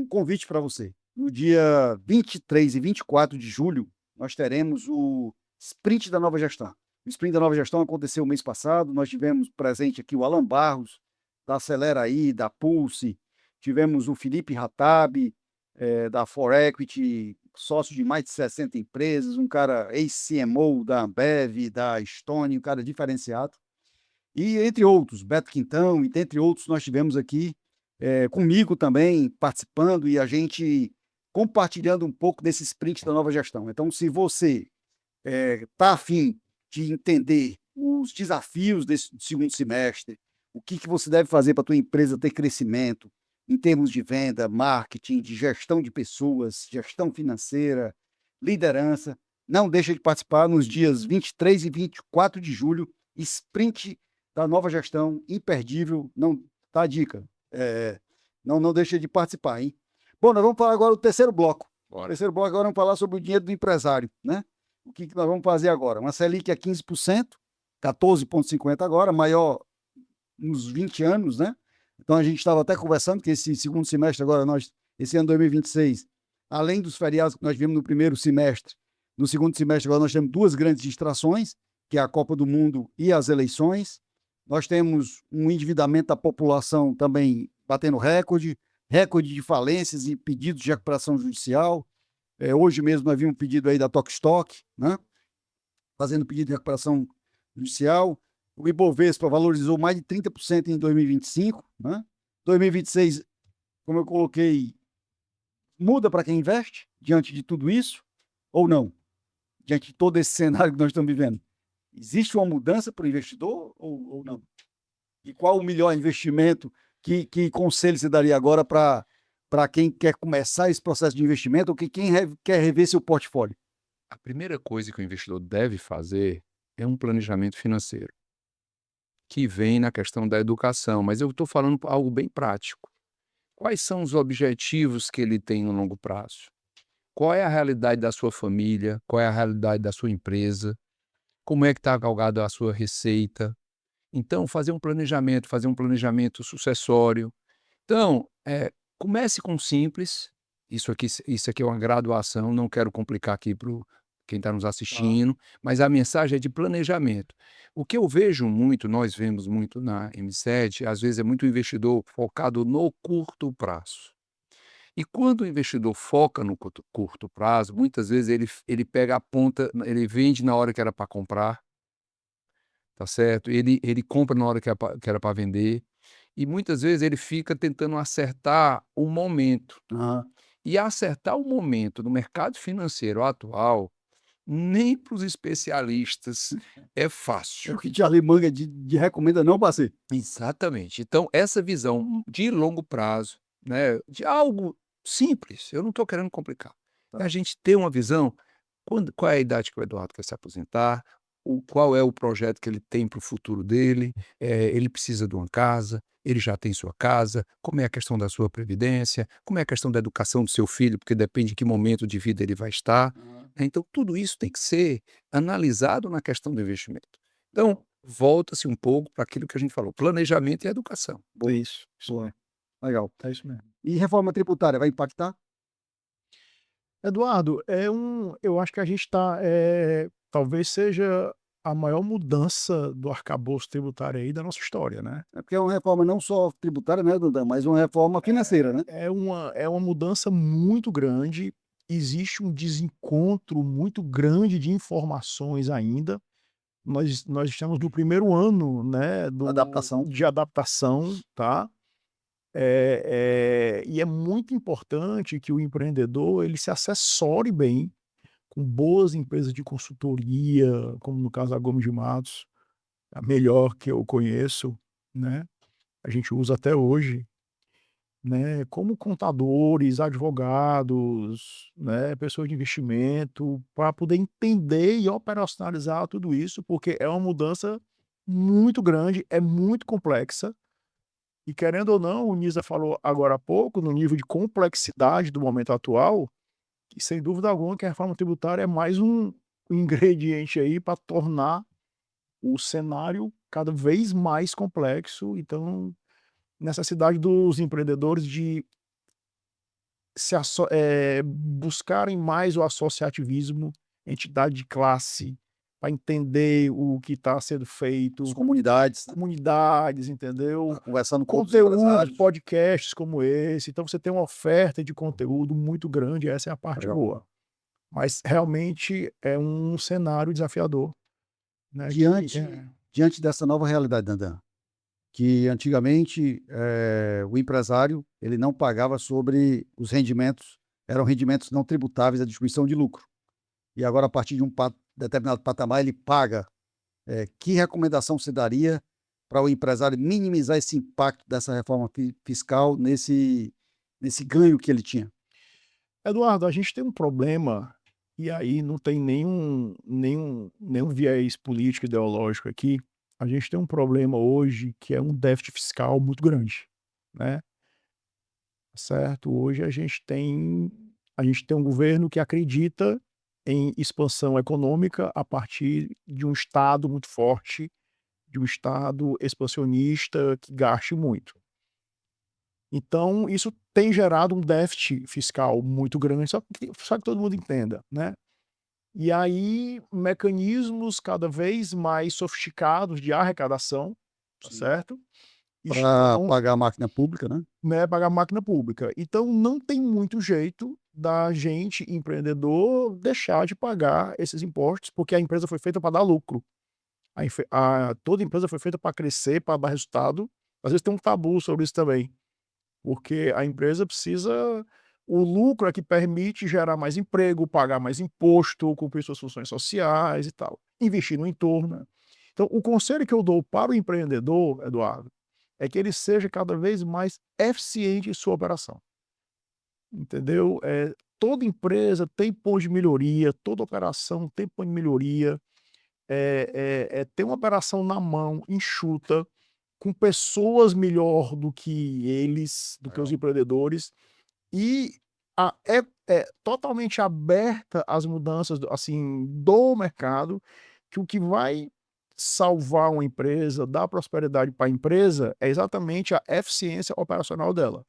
convite para você. No dia 23 e 24 de julho, nós teremos o Sprint da Nova Gestão. O Sprint da Nova Gestão aconteceu o mês passado, nós tivemos presente aqui o Alan Barros, da Acelera aí, da Pulse, tivemos o Felipe Hatab, da For Equity, sócio de mais de 60 empresas, um cara ex-CMO da Ambev, da Stone, um cara diferenciado. E entre outros, Beto Quintão, e entre outros, nós tivemos aqui comigo também participando e a gente compartilhando um pouco desse sprint da Nova Gestão. Então, se você está afim de entender os desafios desse segundo semestre, o que você deve fazer para a tua empresa ter crescimento em termos de venda, marketing, de gestão de pessoas, gestão financeira, liderança, não deixa de participar nos dias 23 e 24 de julho, sprint da Nova Gestão, imperdível, não tá a dica. Não deixa de participar, hein? Bom, nós vamos falar agora do terceiro bloco. O terceiro bloco agora vamos falar sobre o dinheiro do empresário, né? O que nós vamos fazer agora? Uma Selic a 15%, 14,50 agora, maior nos 20 anos, né? Então a gente estava até conversando que esse segundo semestre agora, esse ano 2026, além dos feriados que nós vimos no primeiro semestre, no segundo semestre agora nós temos 2 grandes distrações, que é a Copa do Mundo e as eleições. Nós temos um endividamento da população também batendo recorde de falências e pedidos de recuperação judicial. Hoje mesmo nós vimos um pedido aí da Tokstok, né? Fazendo pedido de recuperação judicial. O Ibovespa valorizou mais de 30% em 2025, né? 2026, como eu coloquei, muda para quem investe diante de tudo isso ou não? Diante de todo esse cenário que nós estamos vivendo. Existe uma mudança para o investidor ou não? E qual o melhor investimento? Que conselho você daria agora para quem quer começar esse processo de investimento ou quem quer rever seu portfólio? A primeira coisa que o investidor deve fazer é um planejamento financeiro, que vem na questão da educação, mas eu estou falando algo bem prático. Quais são os objetivos que ele tem no longo prazo? Qual é a realidade da sua família? Qual é a realidade da sua empresa? Como é que está galgada a sua receita? Então, fazer um planejamento sucessório. Então, comece com simples. Isso aqui é uma graduação, não quero complicar aqui para quem está nos assistindo, mas a mensagem é de planejamento. O que eu vejo muito, nós vemos muito na M7, às vezes é muito investidor focado no curto prazo. E quando o investidor foca no curto prazo, muitas vezes ele pega a ponta, ele vende na hora que era para comprar, tá certo? Ele compra na hora que era para vender, e muitas vezes ele fica tentando acertar o momento. Aham. E acertar o momento no mercado financeiro atual, nem para os especialistas é É fácil. o que Charlie Munger de recomenda não, parceiro. Exatamente. Então, essa visão de longo prazo, né, de algo simples, eu não estou querendo complicar. É a gente ter uma visão, qual é a idade que o Eduardo quer se aposentar, qual é o projeto que ele tem para o futuro dele, ele precisa de uma casa, ele já tem sua casa, como é a questão da sua previdência, como é a questão da educação do seu filho, porque depende de que momento de vida ele vai estar. Então, tudo isso tem que ser analisado na questão do investimento. Então, volta-se um pouco para aquilo que a gente falou, planejamento e educação. Isso. Boa. Legal. É isso mesmo. E reforma tributária vai impactar? Eduardo, eu acho que a gente está, talvez seja a maior mudança do arcabouço tributário aí da nossa história, né? É porque é uma reforma não só tributária, né, Dandan, mas uma reforma financeira, né? É uma mudança muito grande, existe um desencontro muito grande de informações ainda. Nós estamos no primeiro ano, né, Adaptação. de adaptação, tá? E é muito importante que o empreendedor ele se assessore bem com boas empresas de consultoria, como no caso da Gomes de Matos, a melhor que eu conheço, né? A gente usa até hoje, né? Como contadores, advogados, né? Pessoas de investimento, para poder entender e operacionalizar tudo isso, porque é uma mudança muito grande, é muito complexa. E querendo ou não, o Nisa falou agora há pouco, no nível de complexidade do momento atual, e sem dúvida alguma que a reforma tributária é mais um ingrediente aí para tornar o cenário cada vez mais complexo. Então, necessidade dos empreendedores de buscarem mais o associativismo, entidade de classe, para entender o que está sendo feito, As comunidades, comunidades, entendeu? conversando com outros Conteúdo, empresários. podcasts como esse, então você tem uma oferta de conteúdo muito grande, essa é a parte Legal. boa. Mas realmente é um cenário desafiador, né, Diante dessa nova realidade, Dandan, que antigamente o empresário ele não pagava sobre os rendimentos, eram rendimentos não tributáveis da distribuição de lucro. E agora, a partir de um determinado patamar, ele paga. Que recomendação você daria para o empresário minimizar esse impacto dessa reforma fiscal nesse ganho que ele tinha? Eduardo, a gente tem um problema, e aí não tem nenhum viés político ideológico aqui. A gente tem um problema hoje que é um déficit fiscal muito grande, né? Certo? Hoje a gente tem um governo que acredita em expansão econômica a partir de um Estado muito forte, de um Estado expansionista que gaste muito. Então, isso tem gerado um déficit fiscal muito grande, só que todo mundo entenda, né? E aí, mecanismos cada vez mais sofisticados de arrecadação, tá certo? Para Estão, pagar a máquina pública, né? né, pagar a máquina pública. Então, não tem muito jeito da gente, empreendedor, deixar de pagar esses impostos, porque a empresa foi feita para dar lucro. Toda empresa foi feita para crescer, para dar resultado. Às vezes tem um tabu sobre isso também. Porque a empresa precisa. O lucro é que permite gerar mais emprego, pagar mais imposto, cumprir suas funções sociais e tal. investir no entorno. Então, o conselho que eu dou para o empreendedor, Eduardo, é que ele seja cada vez mais eficiente em sua operação. Entendeu? Toda empresa tem ponto de melhoria, toda operação tem ponto de melhoria. Ter uma operação na mão, enxuta, com pessoas melhor do que eles, do que os empreendedores, e é totalmente aberta às mudanças assim, do mercado, que o que vai salvar uma empresa, dar prosperidade para a empresa, é exatamente a eficiência operacional dela.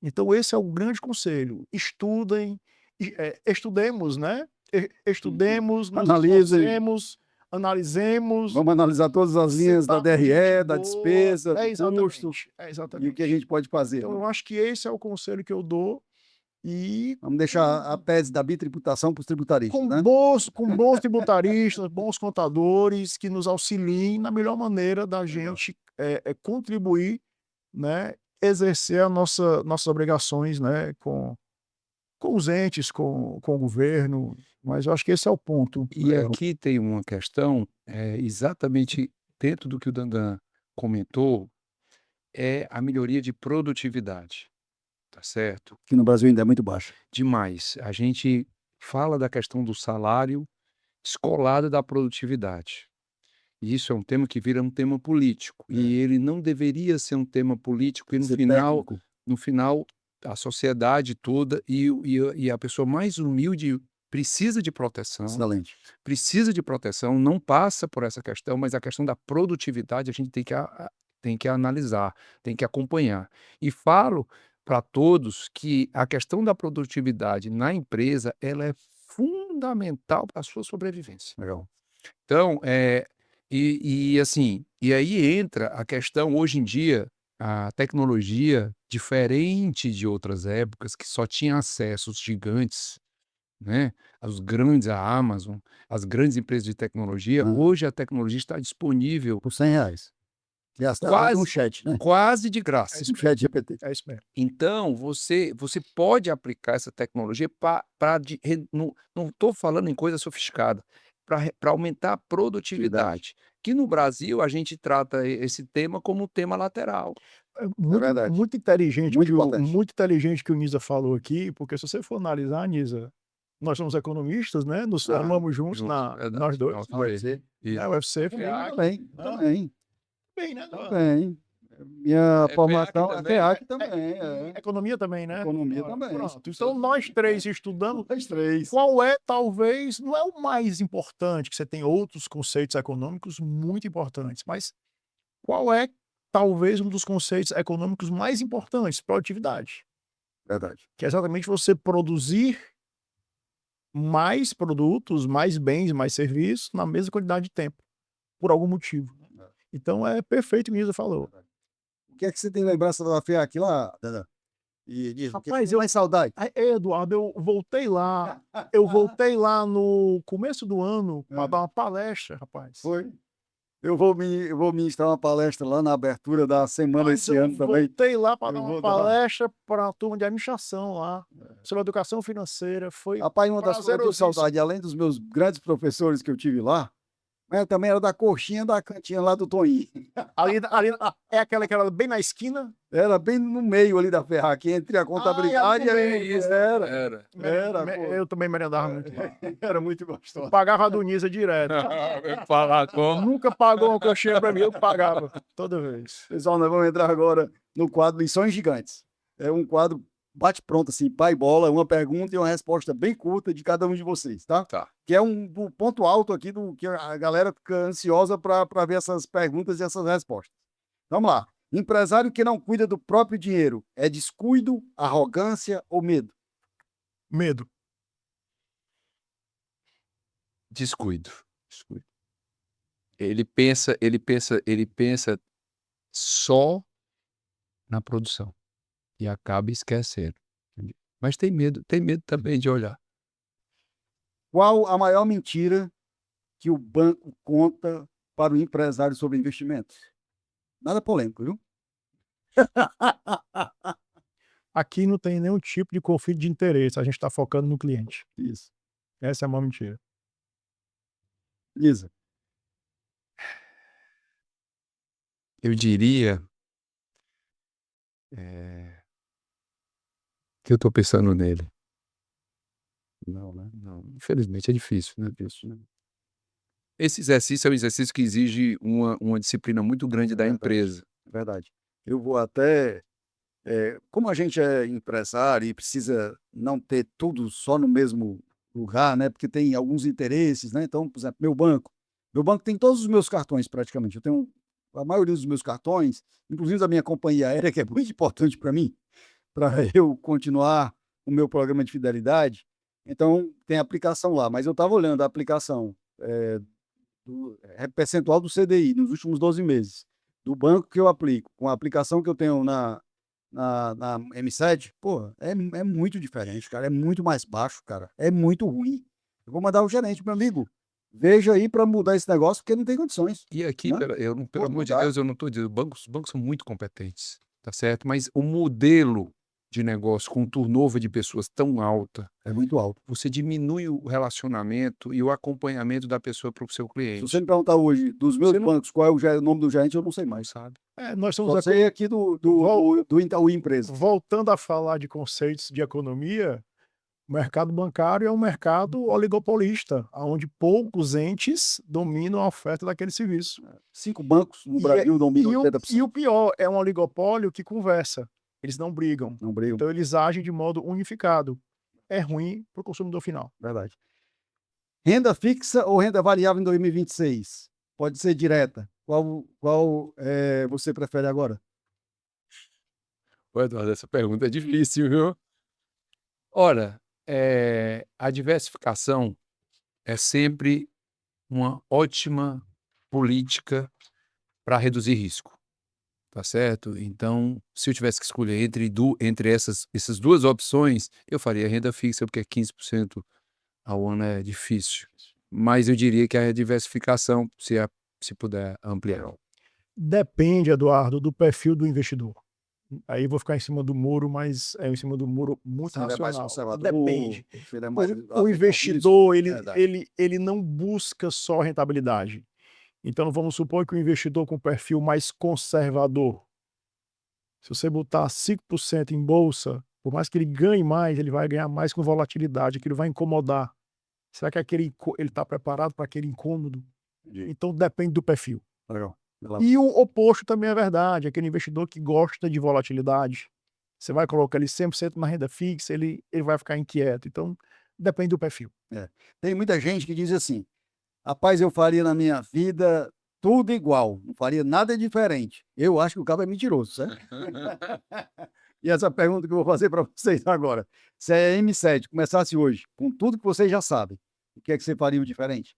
Então esse é o grande conselho. Estudem, estudemos, né? Estudemos, nos Analisem. esforcemos, analisemos. Vamos analisar todas as linhas da separem DRE, gente da boa. despesa, do custo Exatamente. e o Exatamente. que a gente pode fazer. Então né? eu acho que esse é o conselho que eu dou, e Vamos deixar a tese da bitributação para os tributaristas, né? com bons tributaristas, bons contadores que nos auxiliem na melhor maneira da gente contribuir, né, exercer nossas obrigações, né, com os entes, com o governo, mas eu acho que esse é o ponto. E aqui tem uma questão, exatamente dentro do que o Dandan comentou, é a melhoria de produtividade, tá certo? Que no Brasil ainda é muito baixo. Demais. A gente fala da questão do salário descolado da produtividade. E isso é um tema que vira um tema político. E ele não deveria ser um tema político, e Ser técnico. no final, a sociedade toda e a pessoa mais humilde precisa de proteção. Excelente. Precisa de proteção, não passa por essa questão, mas a questão da produtividade a gente tem que analisar, tem que acompanhar. E falo para todos que a questão da produtividade na empresa, ela é fundamental para a sua sobrevivência. Legal. Então, assim, e aí entra a questão, hoje em dia, a tecnologia, diferente de outras épocas, que só tinha acesso os gigantes, né, os grandes, a Amazon, as grandes empresas de tecnologia, hoje a tecnologia está disponível Por R$100. E hasta Quase. um chat, né? quase de graça. Um chat GPT. É isso mesmo. Então, você pode aplicar essa tecnologia para. Não estou falando em coisa sofisticada, para aumentar a produtividade. Que no Brasil a gente trata esse tema como um tema lateral. verdade. Muito inteligente, Muito importante. muito inteligente que o Nisa falou aqui, porque se você for analisar, Nisa, nós somos economistas, né? Nos formamos juntos, verdade. nós dois. Nós Não, dois. você Isso. UFC, também. Também. bem, né? Também. Minha formação é também, FEAC também. Economia também, né? Economia também. Pronto. Então, nós três estudando, Nós três. qual é, talvez, não é o mais importante, que você tem outros conceitos econômicos muito importantes, mas qual é, talvez, um dos conceitos econômicos mais importantes? Produtividade. Verdade. Que é exatamente você produzir mais produtos, mais bens, mais serviços na mesma quantidade de tempo, por algum motivo. Então, é perfeito o que o Nisa falou. O que é que você tem lembrança da FEAC lá, Dandan? E diz, Rapaz, eu mais saudade. Eduardo, eu voltei lá no começo do ano para dar uma palestra, rapaz. Foi. Eu vou ministrar uma palestra lá na abertura da semana Mas esse eu ano também. voltei lá para Eu dar vou uma dar. palestra para a turma de administração lá, sobre educação financeira. Foi Rapaz, uma das coisas que eu tenho prazerosíssimo. saudade, além dos meus grandes professores que eu tive lá, mas também era da coxinha da cantinha lá do Toninho. ali é aquela que era bem na esquina. Era bem no meio ali da FEAC, entre a contabilidade no e meio, Era. Eu também merendava muito lá. Era muito gostoso. Pagava a Dunisa direto. Falar como? Nunca pagou uma coxinha para mim, eu pagava toda vez. Pessoal, nós vamos entrar agora no quadro Lições Gigantes. É um quadro bate-pronto, assim, pai bola, uma pergunta e uma resposta bem curta de cada um de vocês, tá? Tá. Que é um ponto alto aqui do que a galera fica ansiosa para ver essas perguntas e essas respostas. Vamos lá. Empresário que não cuida do próprio dinheiro é descuido, arrogância ou medo? Medo. Descuido. Ele pensa só na produção e acaba esquecendo. Mas tem medo também de olhar. Qual a maior mentira que o banco conta para o empresário sobre investimentos? Nada polêmico, viu? Aqui não tem nenhum tipo de conflito de interesse, a gente está focando no cliente. Isso. Essa é a maior mentira. Lisa, Eu diria que eu estou pensando nele. Não, né? Não, infelizmente é difícil, né? Esse exercício é um exercício que exige uma disciplina muito grande da Verdade. empresa. Verdade. Eu vou até. Como a gente é empresário e precisa não ter tudo só no mesmo lugar, né? Porque tem alguns interesses, né? Então, por exemplo, meu banco tem todos os meus cartões praticamente. Eu tenho a maioria dos meus cartões, inclusive da minha companhia aérea, que é muito importante para mim, para eu continuar o meu programa de fidelidade. Então, tem aplicação lá, mas eu estava olhando a aplicação percentual do CDI nos últimos 12 meses, do banco que eu aplico, com a aplicação que eu tenho na M7, pô, é muito diferente, cara, é muito mais baixo, cara, é muito ruim. Eu vou mandar o gerente, meu amigo, veja aí para mudar esse negócio, porque não tem condições, E aqui, né? pelo Pô, amor não de dá. Deus, eu não estou dizendo, os bancos são muito competentes, tá certo? Mas o modelo de negócio com turnover de pessoas tão alta, É muito alto. você diminui o relacionamento e o acompanhamento da pessoa para o seu Se você cliente. me perguntar hoje, dos meus Você não bancos, qual é o nome do gerente, eu não sei não mais. sabe. Nós somos Só sei aqui do Itaú Empresa. voltando a falar de conceitos de economia, o mercado bancário é um mercado oligopolista, onde poucos entes dominam a oferta daquele serviço. 5 bancos no E, Brasil dominam e 80%. o pior, é um oligopólio que conversa. Eles não brigam. Não brigam, Então, eles agem de modo unificado. É ruim para o consumidor final. verdade. Renda fixa ou renda variável em 2026? Pode ser direta. Qual você prefere agora? Ô, Eduardo, essa pergunta é difícil, viu? Ora, a diversificação é sempre uma ótima política para reduzir risco, tá certo? Então, se eu tivesse que escolher entre essas duas opções, eu faria renda fixa, porque 15% ao ano é difícil. Mas eu diria que a diversificação, se puder ampliar. Depende, Eduardo, do perfil do investidor. Aí vou ficar em cima do muro, mas é em cima do muro muito Se ele é mais racional. conservador, Depende. se ele é mais O investidor, ele, verdade. ele não busca só rentabilidade. Então, vamos supor que o investidor com perfil mais conservador, se você botar 5% em bolsa, por mais que ele ganhe mais, ele vai ganhar mais com volatilidade, aquilo vai incomodar. Será que ele está preparado para aquele incômodo? Entendi. Então, depende do perfil. Legal. E o oposto também é verdade, aquele investidor que gosta de volatilidade. Você vai colocar ele 100% na renda fixa, ele vai ficar inquieto. Então, depende do perfil. Tem muita gente que diz assim: rapaz, eu faria na minha vida tudo igual, não faria nada diferente. Eu acho que o cara é mentiroso, certo? E essa pergunta que eu vou fazer para vocês agora: se a M7 começasse hoje, com tudo que vocês já sabem, o que é que você faria diferente?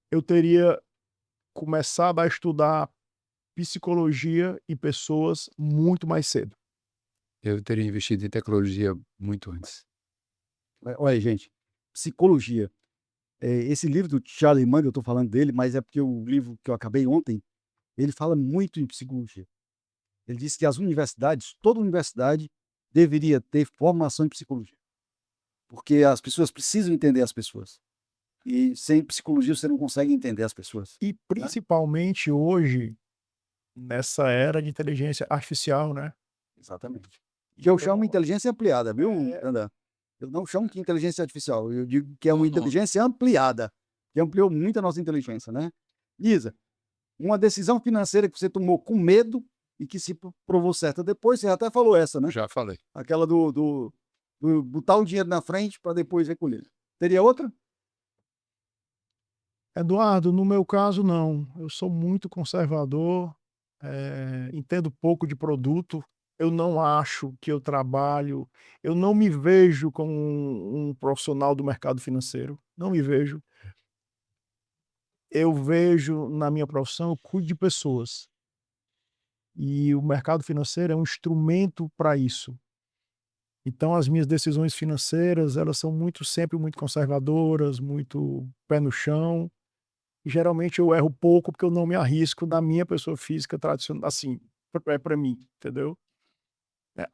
Eu teria começado a estudar psicologia e pessoas muito mais cedo. Eu teria investido em tecnologia muito antes. Olha aí, gente, psicologia. Esse livro do Charlie Munger, eu estou falando dele, mas é porque o livro que eu acabei ontem, ele fala muito em psicologia. Ele disse que as universidades, toda universidade, deveria ter formação em psicologia. Porque as pessoas precisam entender as pessoas. E sem psicologia você não consegue entender as pessoas. E principalmente hoje, nessa era de inteligência artificial, né? Exatamente. Que eu chamo inteligência ampliada, viu, É. André? Eu não chamo de inteligência artificial, eu digo que é uma Uhum. inteligência ampliada, que ampliou muito a nossa inteligência, né? Lisa, uma decisão financeira que você tomou com medo e que se provou certa depois, você até falou essa, né? Já falei. Aquela do botar o dinheiro na frente para depois recolher. Teria outra? Eduardo, no meu caso, não. Eu sou muito conservador, entendo pouco de produto. Eu não acho que eu não me vejo como um profissional do mercado financeiro. Não me vejo. Eu vejo na minha profissão, eu cuido de pessoas. E o mercado financeiro é um instrumento para isso. Então, as minhas decisões financeiras, elas são sempre muito conservadoras, muito pé no chão. E geralmente eu erro pouco, porque eu não me arrisco na minha pessoa física tradicional, assim, para mim, entendeu?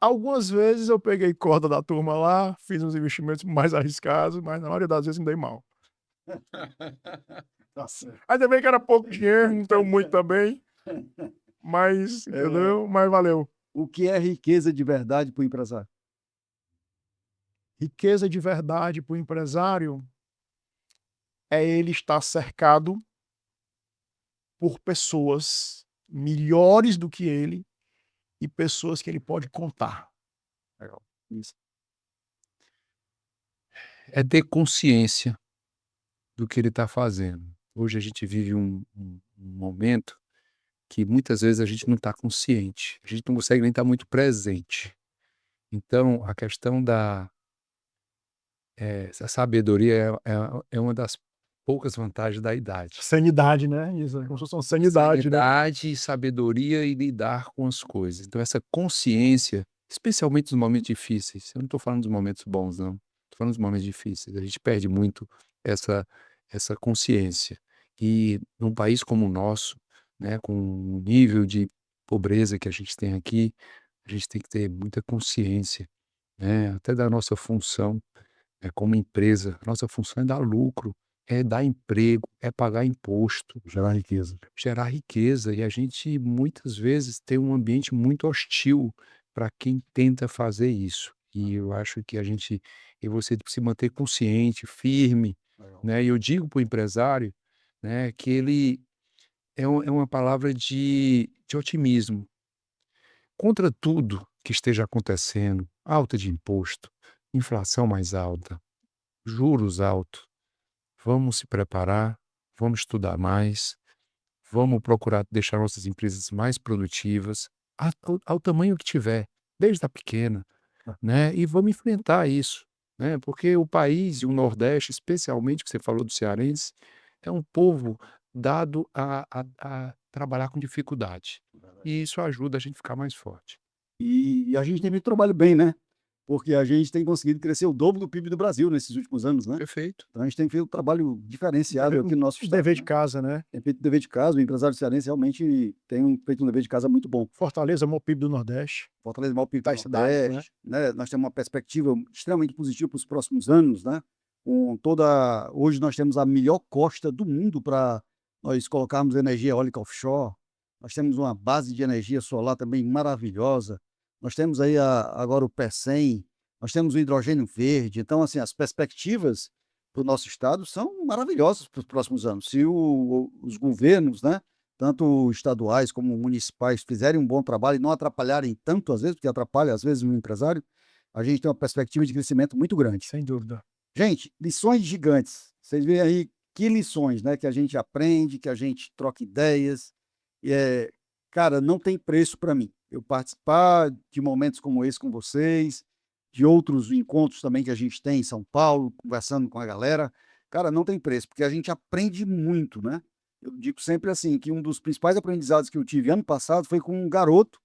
Algumas vezes eu peguei corda da turma lá, fiz uns investimentos mais arriscados, mas na maioria das vezes me dei mal. Tá certo. Ainda bem que era pouco dinheiro, não tenho muito também. Mas, entendeu? Mas valeu. O que é riqueza de verdade para o empresário? Riqueza de verdade para o empresário é ele estar cercado por pessoas melhores do que ele e pessoas que ele pode contar. Legal. Isso. É ter consciência do que ele está fazendo. Hoje a gente vive um momento que muitas vezes a gente não está consciente, a gente não consegue nem estar muito presente. Então, a questão essa sabedoria é uma das poucas vantagens da idade. Sanidade, né? Isso, é como se fosse uma sanidade, né? Sanidade, sabedoria e lidar com as coisas. Então, essa consciência, especialmente nos momentos difíceis, eu não estou falando dos momentos bons, não. Estou falando dos momentos difíceis. A gente perde muito essa consciência. E num país como o nosso, né, com o nível de pobreza que a gente tem aqui, a gente tem que ter muita consciência, né, até da nossa função, como empresa. A nossa função é dar lucro, é dar emprego, é pagar imposto, Gerar riqueza. gerar riqueza. E a gente muitas vezes tem um ambiente muito hostil para quem tenta fazer isso. E eu acho que e você se manter consciente, firme, Legal. né? E eu digo para o empresário, né, que ele é uma palavra de otimismo. Contra tudo que esteja acontecendo, alta de imposto, inflação mais alta, juros altos, vamos se preparar, vamos estudar mais, vamos procurar deixar nossas empresas mais produtivas, ao tamanho que tiver, desde a pequena, né, e vamos enfrentar isso, né, porque o país e o Nordeste, especialmente, que você falou do cearense, é um povo dado a trabalhar com dificuldade, e isso ajuda a gente a ficar mais forte. E a gente tem feito trabalho bem, né? Porque a gente tem conseguido crescer o dobro do PIB do Brasil nesses últimos anos, né? Perfeito. Então a gente tem feito um trabalho diferenciado aqui no nosso estado. Dever de né? casa, né? Tem feito o dever de casa, o empresário cearense realmente tem feito um dever de casa muito bom. Fortaleza é o maior PIB do Nordeste. Fortaleza é o maior PIB do Das cidades, né? Nordeste, né? Nós temos uma perspectiva extremamente positiva para os próximos anos, né? Hoje nós temos a melhor costa do mundo para nós colocarmos energia eólica offshore. Nós temos uma base de energia solar também maravilhosa. Nós temos aí agora o PECEM, nós temos o hidrogênio verde. Então, assim, as perspectivas para o nosso estado são maravilhosas para os próximos anos. Se os governos, né, tanto estaduais como municipais, fizerem um bom trabalho e não atrapalharem tanto, às vezes, porque atrapalha, às vezes, o empresário, a gente tem uma perspectiva de crescimento muito grande. Sem dúvida. Gente, lições gigantes. Vocês veem aí que lições, né, que a gente aprende, que a gente troca ideias. Cara, não tem preço para mim. Eu participar de momentos como esse com vocês, de outros encontros também que a gente tem em São Paulo, conversando com a galera, cara, não tem preço, porque a gente aprende muito, né? Eu digo sempre assim, que um dos principais aprendizados que eu tive ano passado foi com um garoto,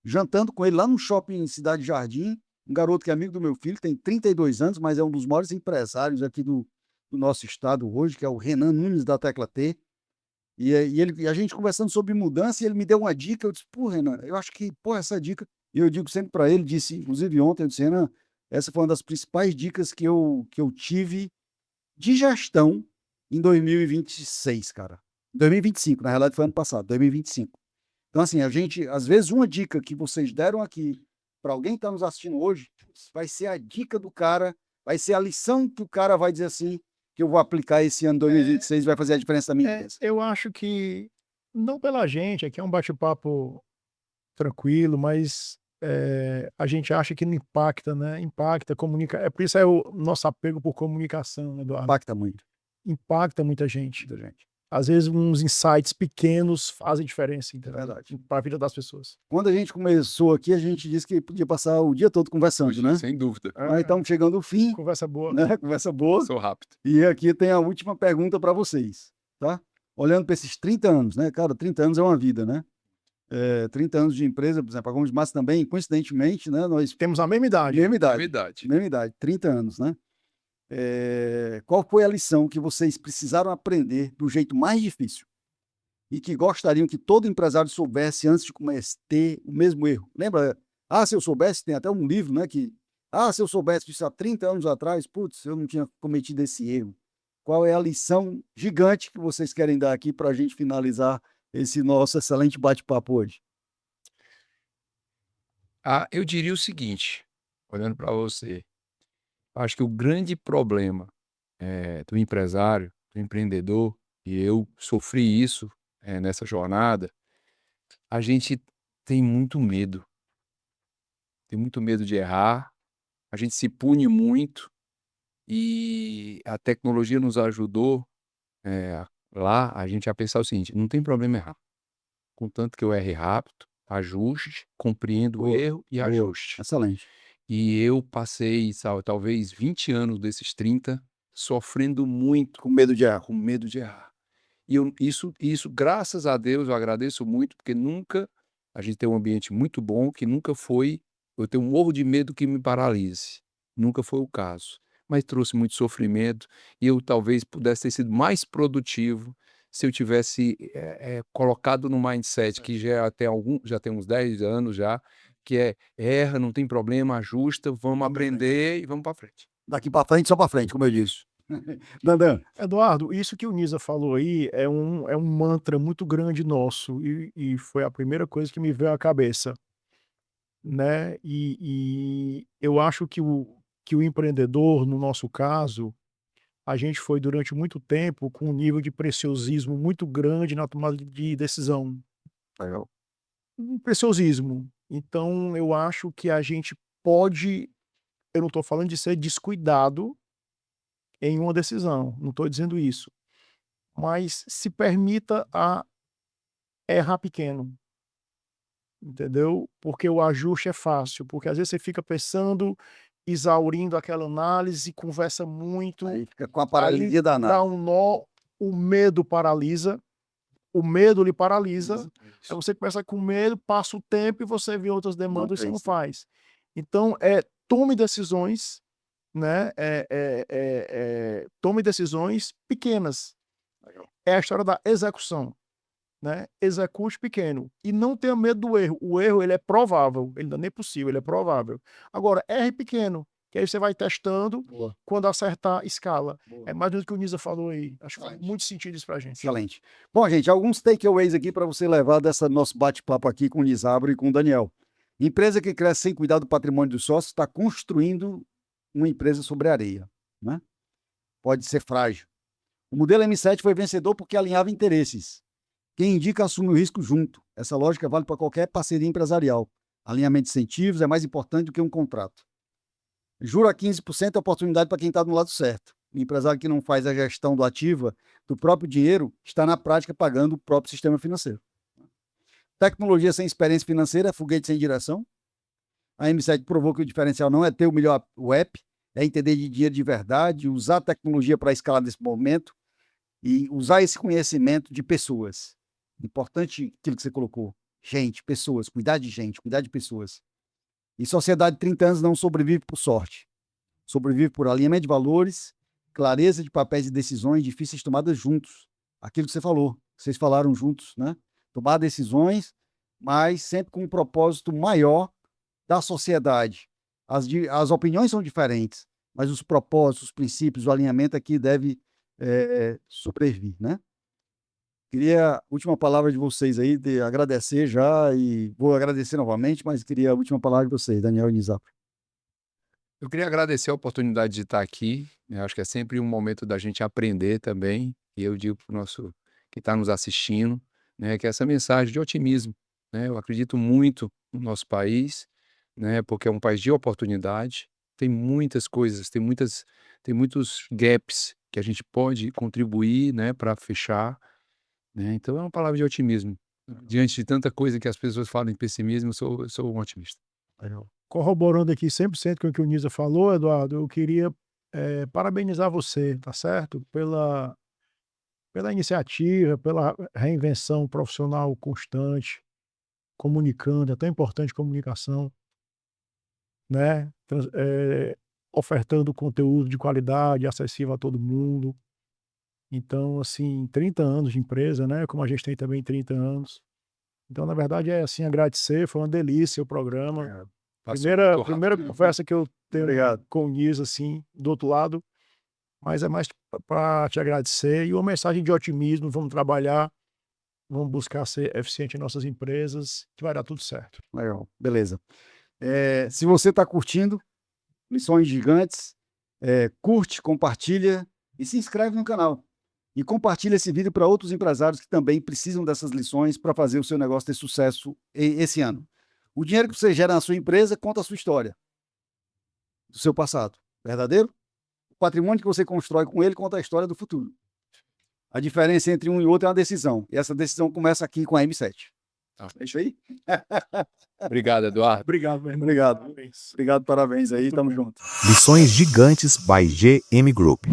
jantando com ele lá no shopping Cidade Jardim, um garoto que é amigo do meu filho, tem 32 anos, mas é um dos maiores empresários aqui do nosso estado hoje, que é o Renan Nunes da Tecla T. E a gente conversando sobre mudança, e ele me deu uma dica. Eu disse, pô, Renan, eu acho que, pô, essa dica. E eu digo sempre para ele, disse, inclusive ontem, eu disse, Renan, essa foi uma das principais dicas que eu tive de gestão em 2026, cara. 2025, na realidade foi ano passado, 2025. Então, assim, a gente, às vezes, uma dica que vocês deram aqui para alguém que está nos assistindo hoje, vai ser a dica do cara, vai ser a lição que o cara vai dizer assim, que eu vou aplicar esse ano 2026, vai fazer a diferença na minha empresa. Eu acho que, não pela gente, aqui é um bate-papo tranquilo, mas a gente acha que não impacta, né? Impacta, comunica. É por isso o nosso apego por comunicação, né, Eduardo? Impacta muito, Impacta muita gente. muita gente. Às vezes, uns insights pequenos fazem diferença, É entendeu? verdade. Para a vida das pessoas. Quando a gente começou aqui, a gente disse que podia passar o dia todo conversando, né? Sem dúvida. Mas estamos chegando ao fim, Conversa boa. né? Conversa boa. Sou rápido. E aqui tem a última pergunta para vocês, tá? Olhando para esses 30 anos, né? Cara, 30 anos é uma vida, né? 30 anos de empresa, por exemplo, a Gomes Massa também, coincidentemente, né? Nós Temos a mesma idade. mesma idade, Verdade. mesma idade, 30 anos, né? Qual foi a lição que vocês precisaram aprender do jeito mais difícil e que gostariam que todo empresário soubesse antes de cometer o mesmo erro? Lembra? Se eu soubesse, tem até um livro, né? Se eu soubesse disso há 30 anos atrás, putz, eu não tinha cometido esse erro. qual é a lição gigante que vocês querem dar aqui para a gente finalizar esse nosso excelente bate-papo hoje? Eu diria o seguinte, olhando para você, acho que o grande problema, do empresário, do empreendedor, e eu sofri isso, nessa jornada, a gente tem muito medo de errar, a gente se pune muito, e a tecnologia nos ajudou, lá a gente a pensar o seguinte: "Não tem problema errar, contanto que eu erre rápido, ajuste, compreendo o Boa, erro e boa, ajuste". excelente. E eu passei, talvez 20 anos desses 30 sofrendo muito, Com medo de erro. com medo de errar. E isso, graças a Deus, eu agradeço muito, porque nunca a gente tem um ambiente muito bom, que nunca foi eu tenho um morro de medo que me paralise, nunca foi o caso. Mas trouxe muito sofrimento e eu talvez pudesse ter sido mais produtivo se eu tivesse, colocado no mindset que já tem uns 10 anos já, que é: "Erra, não tem problema, ajusta, vamos aprender e vamos para frente". Daqui para frente, só para frente, como eu disse. Dandan, Eduardo, isso que o Nisa falou aí é um mantra muito grande nosso e foi a primeira coisa que me veio à cabeça, né? E eu acho que o empreendedor, no nosso caso, a gente foi durante muito tempo com um nível de preciosismo muito grande na tomada de decisão. legal. Um preciosismo. Então eu acho que a gente pode, eu não estou falando de ser descuidado em uma decisão, não estou dizendo isso, mas se permita a errar pequeno, entendeu? Porque o ajuste é fácil, porque às vezes você fica pensando, exaurindo aquela análise, conversa muito, Aí fica com a aí paralisia dá danada. um nó, o medo paralisa, o medo lhe paralisa, aí você começa com medo, passa o tempo e você vê outras demandas e você não pensa. faz. Então, tome decisões, né, tome decisões pequenas. É a história da execução, né, execute pequeno e não tenha medo do erro. O erro, ele é provável, ele não é nem possível, ele é provável. Agora, erre pequeno, que aí você vai testando, Boa, quando acertar, escala. boa. É mais do que o Nisa falou aí, acho que faz Excelente. muito sentido isso pra gente. Excelente. Bom, gente, alguns takeaways aqui para você levar dessa nosso bate-papo aqui com o Nisabro e com o Daniel. Empresa que cresce sem cuidar do patrimônio dos sócios está construindo uma empresa sobre areia, né? Pode ser frágil. O modelo M7 foi vencedor porque alinhava interesses. Quem indica assume o risco junto. Essa lógica vale para qualquer parceria empresarial. Alinhamento de incentivos é mais importante do que um contrato. Juro a 15% é oportunidade para quem está do lado certo. O empresário que não faz a gestão do ativo, do próprio dinheiro, está na prática pagando o próprio sistema financeiro. Tecnologia sem experiência financeira é foguete sem direção. A M7 provou que o diferencial não é ter o melhor app, é entender de dinheiro de verdade, usar a tecnologia para escalar nesse momento e usar esse conhecimento de pessoas. Importante aquilo que você colocou. Gente, pessoas, cuidar de gente, cuidar de pessoas. E sociedade de 30 anos não sobrevive por sorte. Sobrevive por alinhamento de valores, clareza de papéis e decisões difíceis tomadas juntos. Aquilo que você falou, vocês falaram juntos, né? Tomar decisões, mas sempre com um propósito maior da sociedade. As opiniões são diferentes, mas os propósitos, os princípios, o alinhamento aqui deve sobreviver, né? Queria a última palavra de vocês aí, de agradecer já, e vou agradecer novamente, mas queria a última palavra de vocês, Daniel e Nizap. Eu queria agradecer a oportunidade de estar aqui, né, acho que é sempre um momento da gente aprender também, e eu digo para o nosso que está nos assistindo, né, que essa mensagem de otimismo, né, eu acredito muito no nosso país, né, porque é um país de oportunidade, tem muitas coisas, tem muitos gaps que a gente pode contribuir, né, para fechar, né, então é uma palavra de otimismo. Diante de tanta coisa que as pessoas falam em pessimismo, eu sou um otimista. Corroborando aqui 100% com o que o Nisa falou, Eduardo, eu queria, parabenizar você, tá certo? Pela iniciativa, pela reinvenção profissional constante, comunicando, é tão importante comunicação, né? Ofertando conteúdo de qualidade, acessível a todo mundo. Então, assim, 30 anos de empresa, né? Como a gente tem também 30 anos. Então, na verdade, é assim, agradecer, foi uma delícia o programa. Passou muito rápido. Primeira conversa que eu tenho Obrigado. com o Nisa, assim, do outro lado, Mas é mais para te agradecer e uma mensagem de otimismo. Vamos trabalhar, vamos buscar ser eficiente em nossas empresas, que vai dar tudo certo. Legal, beleza. Se você está curtindo Lições Gigantes, curte, compartilha e se inscreve no canal. E compartilha esse vídeo para outros empresários que também precisam dessas lições para fazer o seu negócio ter sucesso esse ano. O dinheiro que você gera na sua empresa conta a sua história, do seu passado. Verdadeiro? O patrimônio que você constrói com ele conta a história do futuro. A diferença entre um e outro é uma decisão. E essa decisão começa aqui com a M7. Tá. É isso aí? Obrigado, Eduardo. Obrigado, meu irmão. Obrigado. Parabéns. Obrigado, parabéns aí. Tamo junto. Lições Gigantes by GM Group.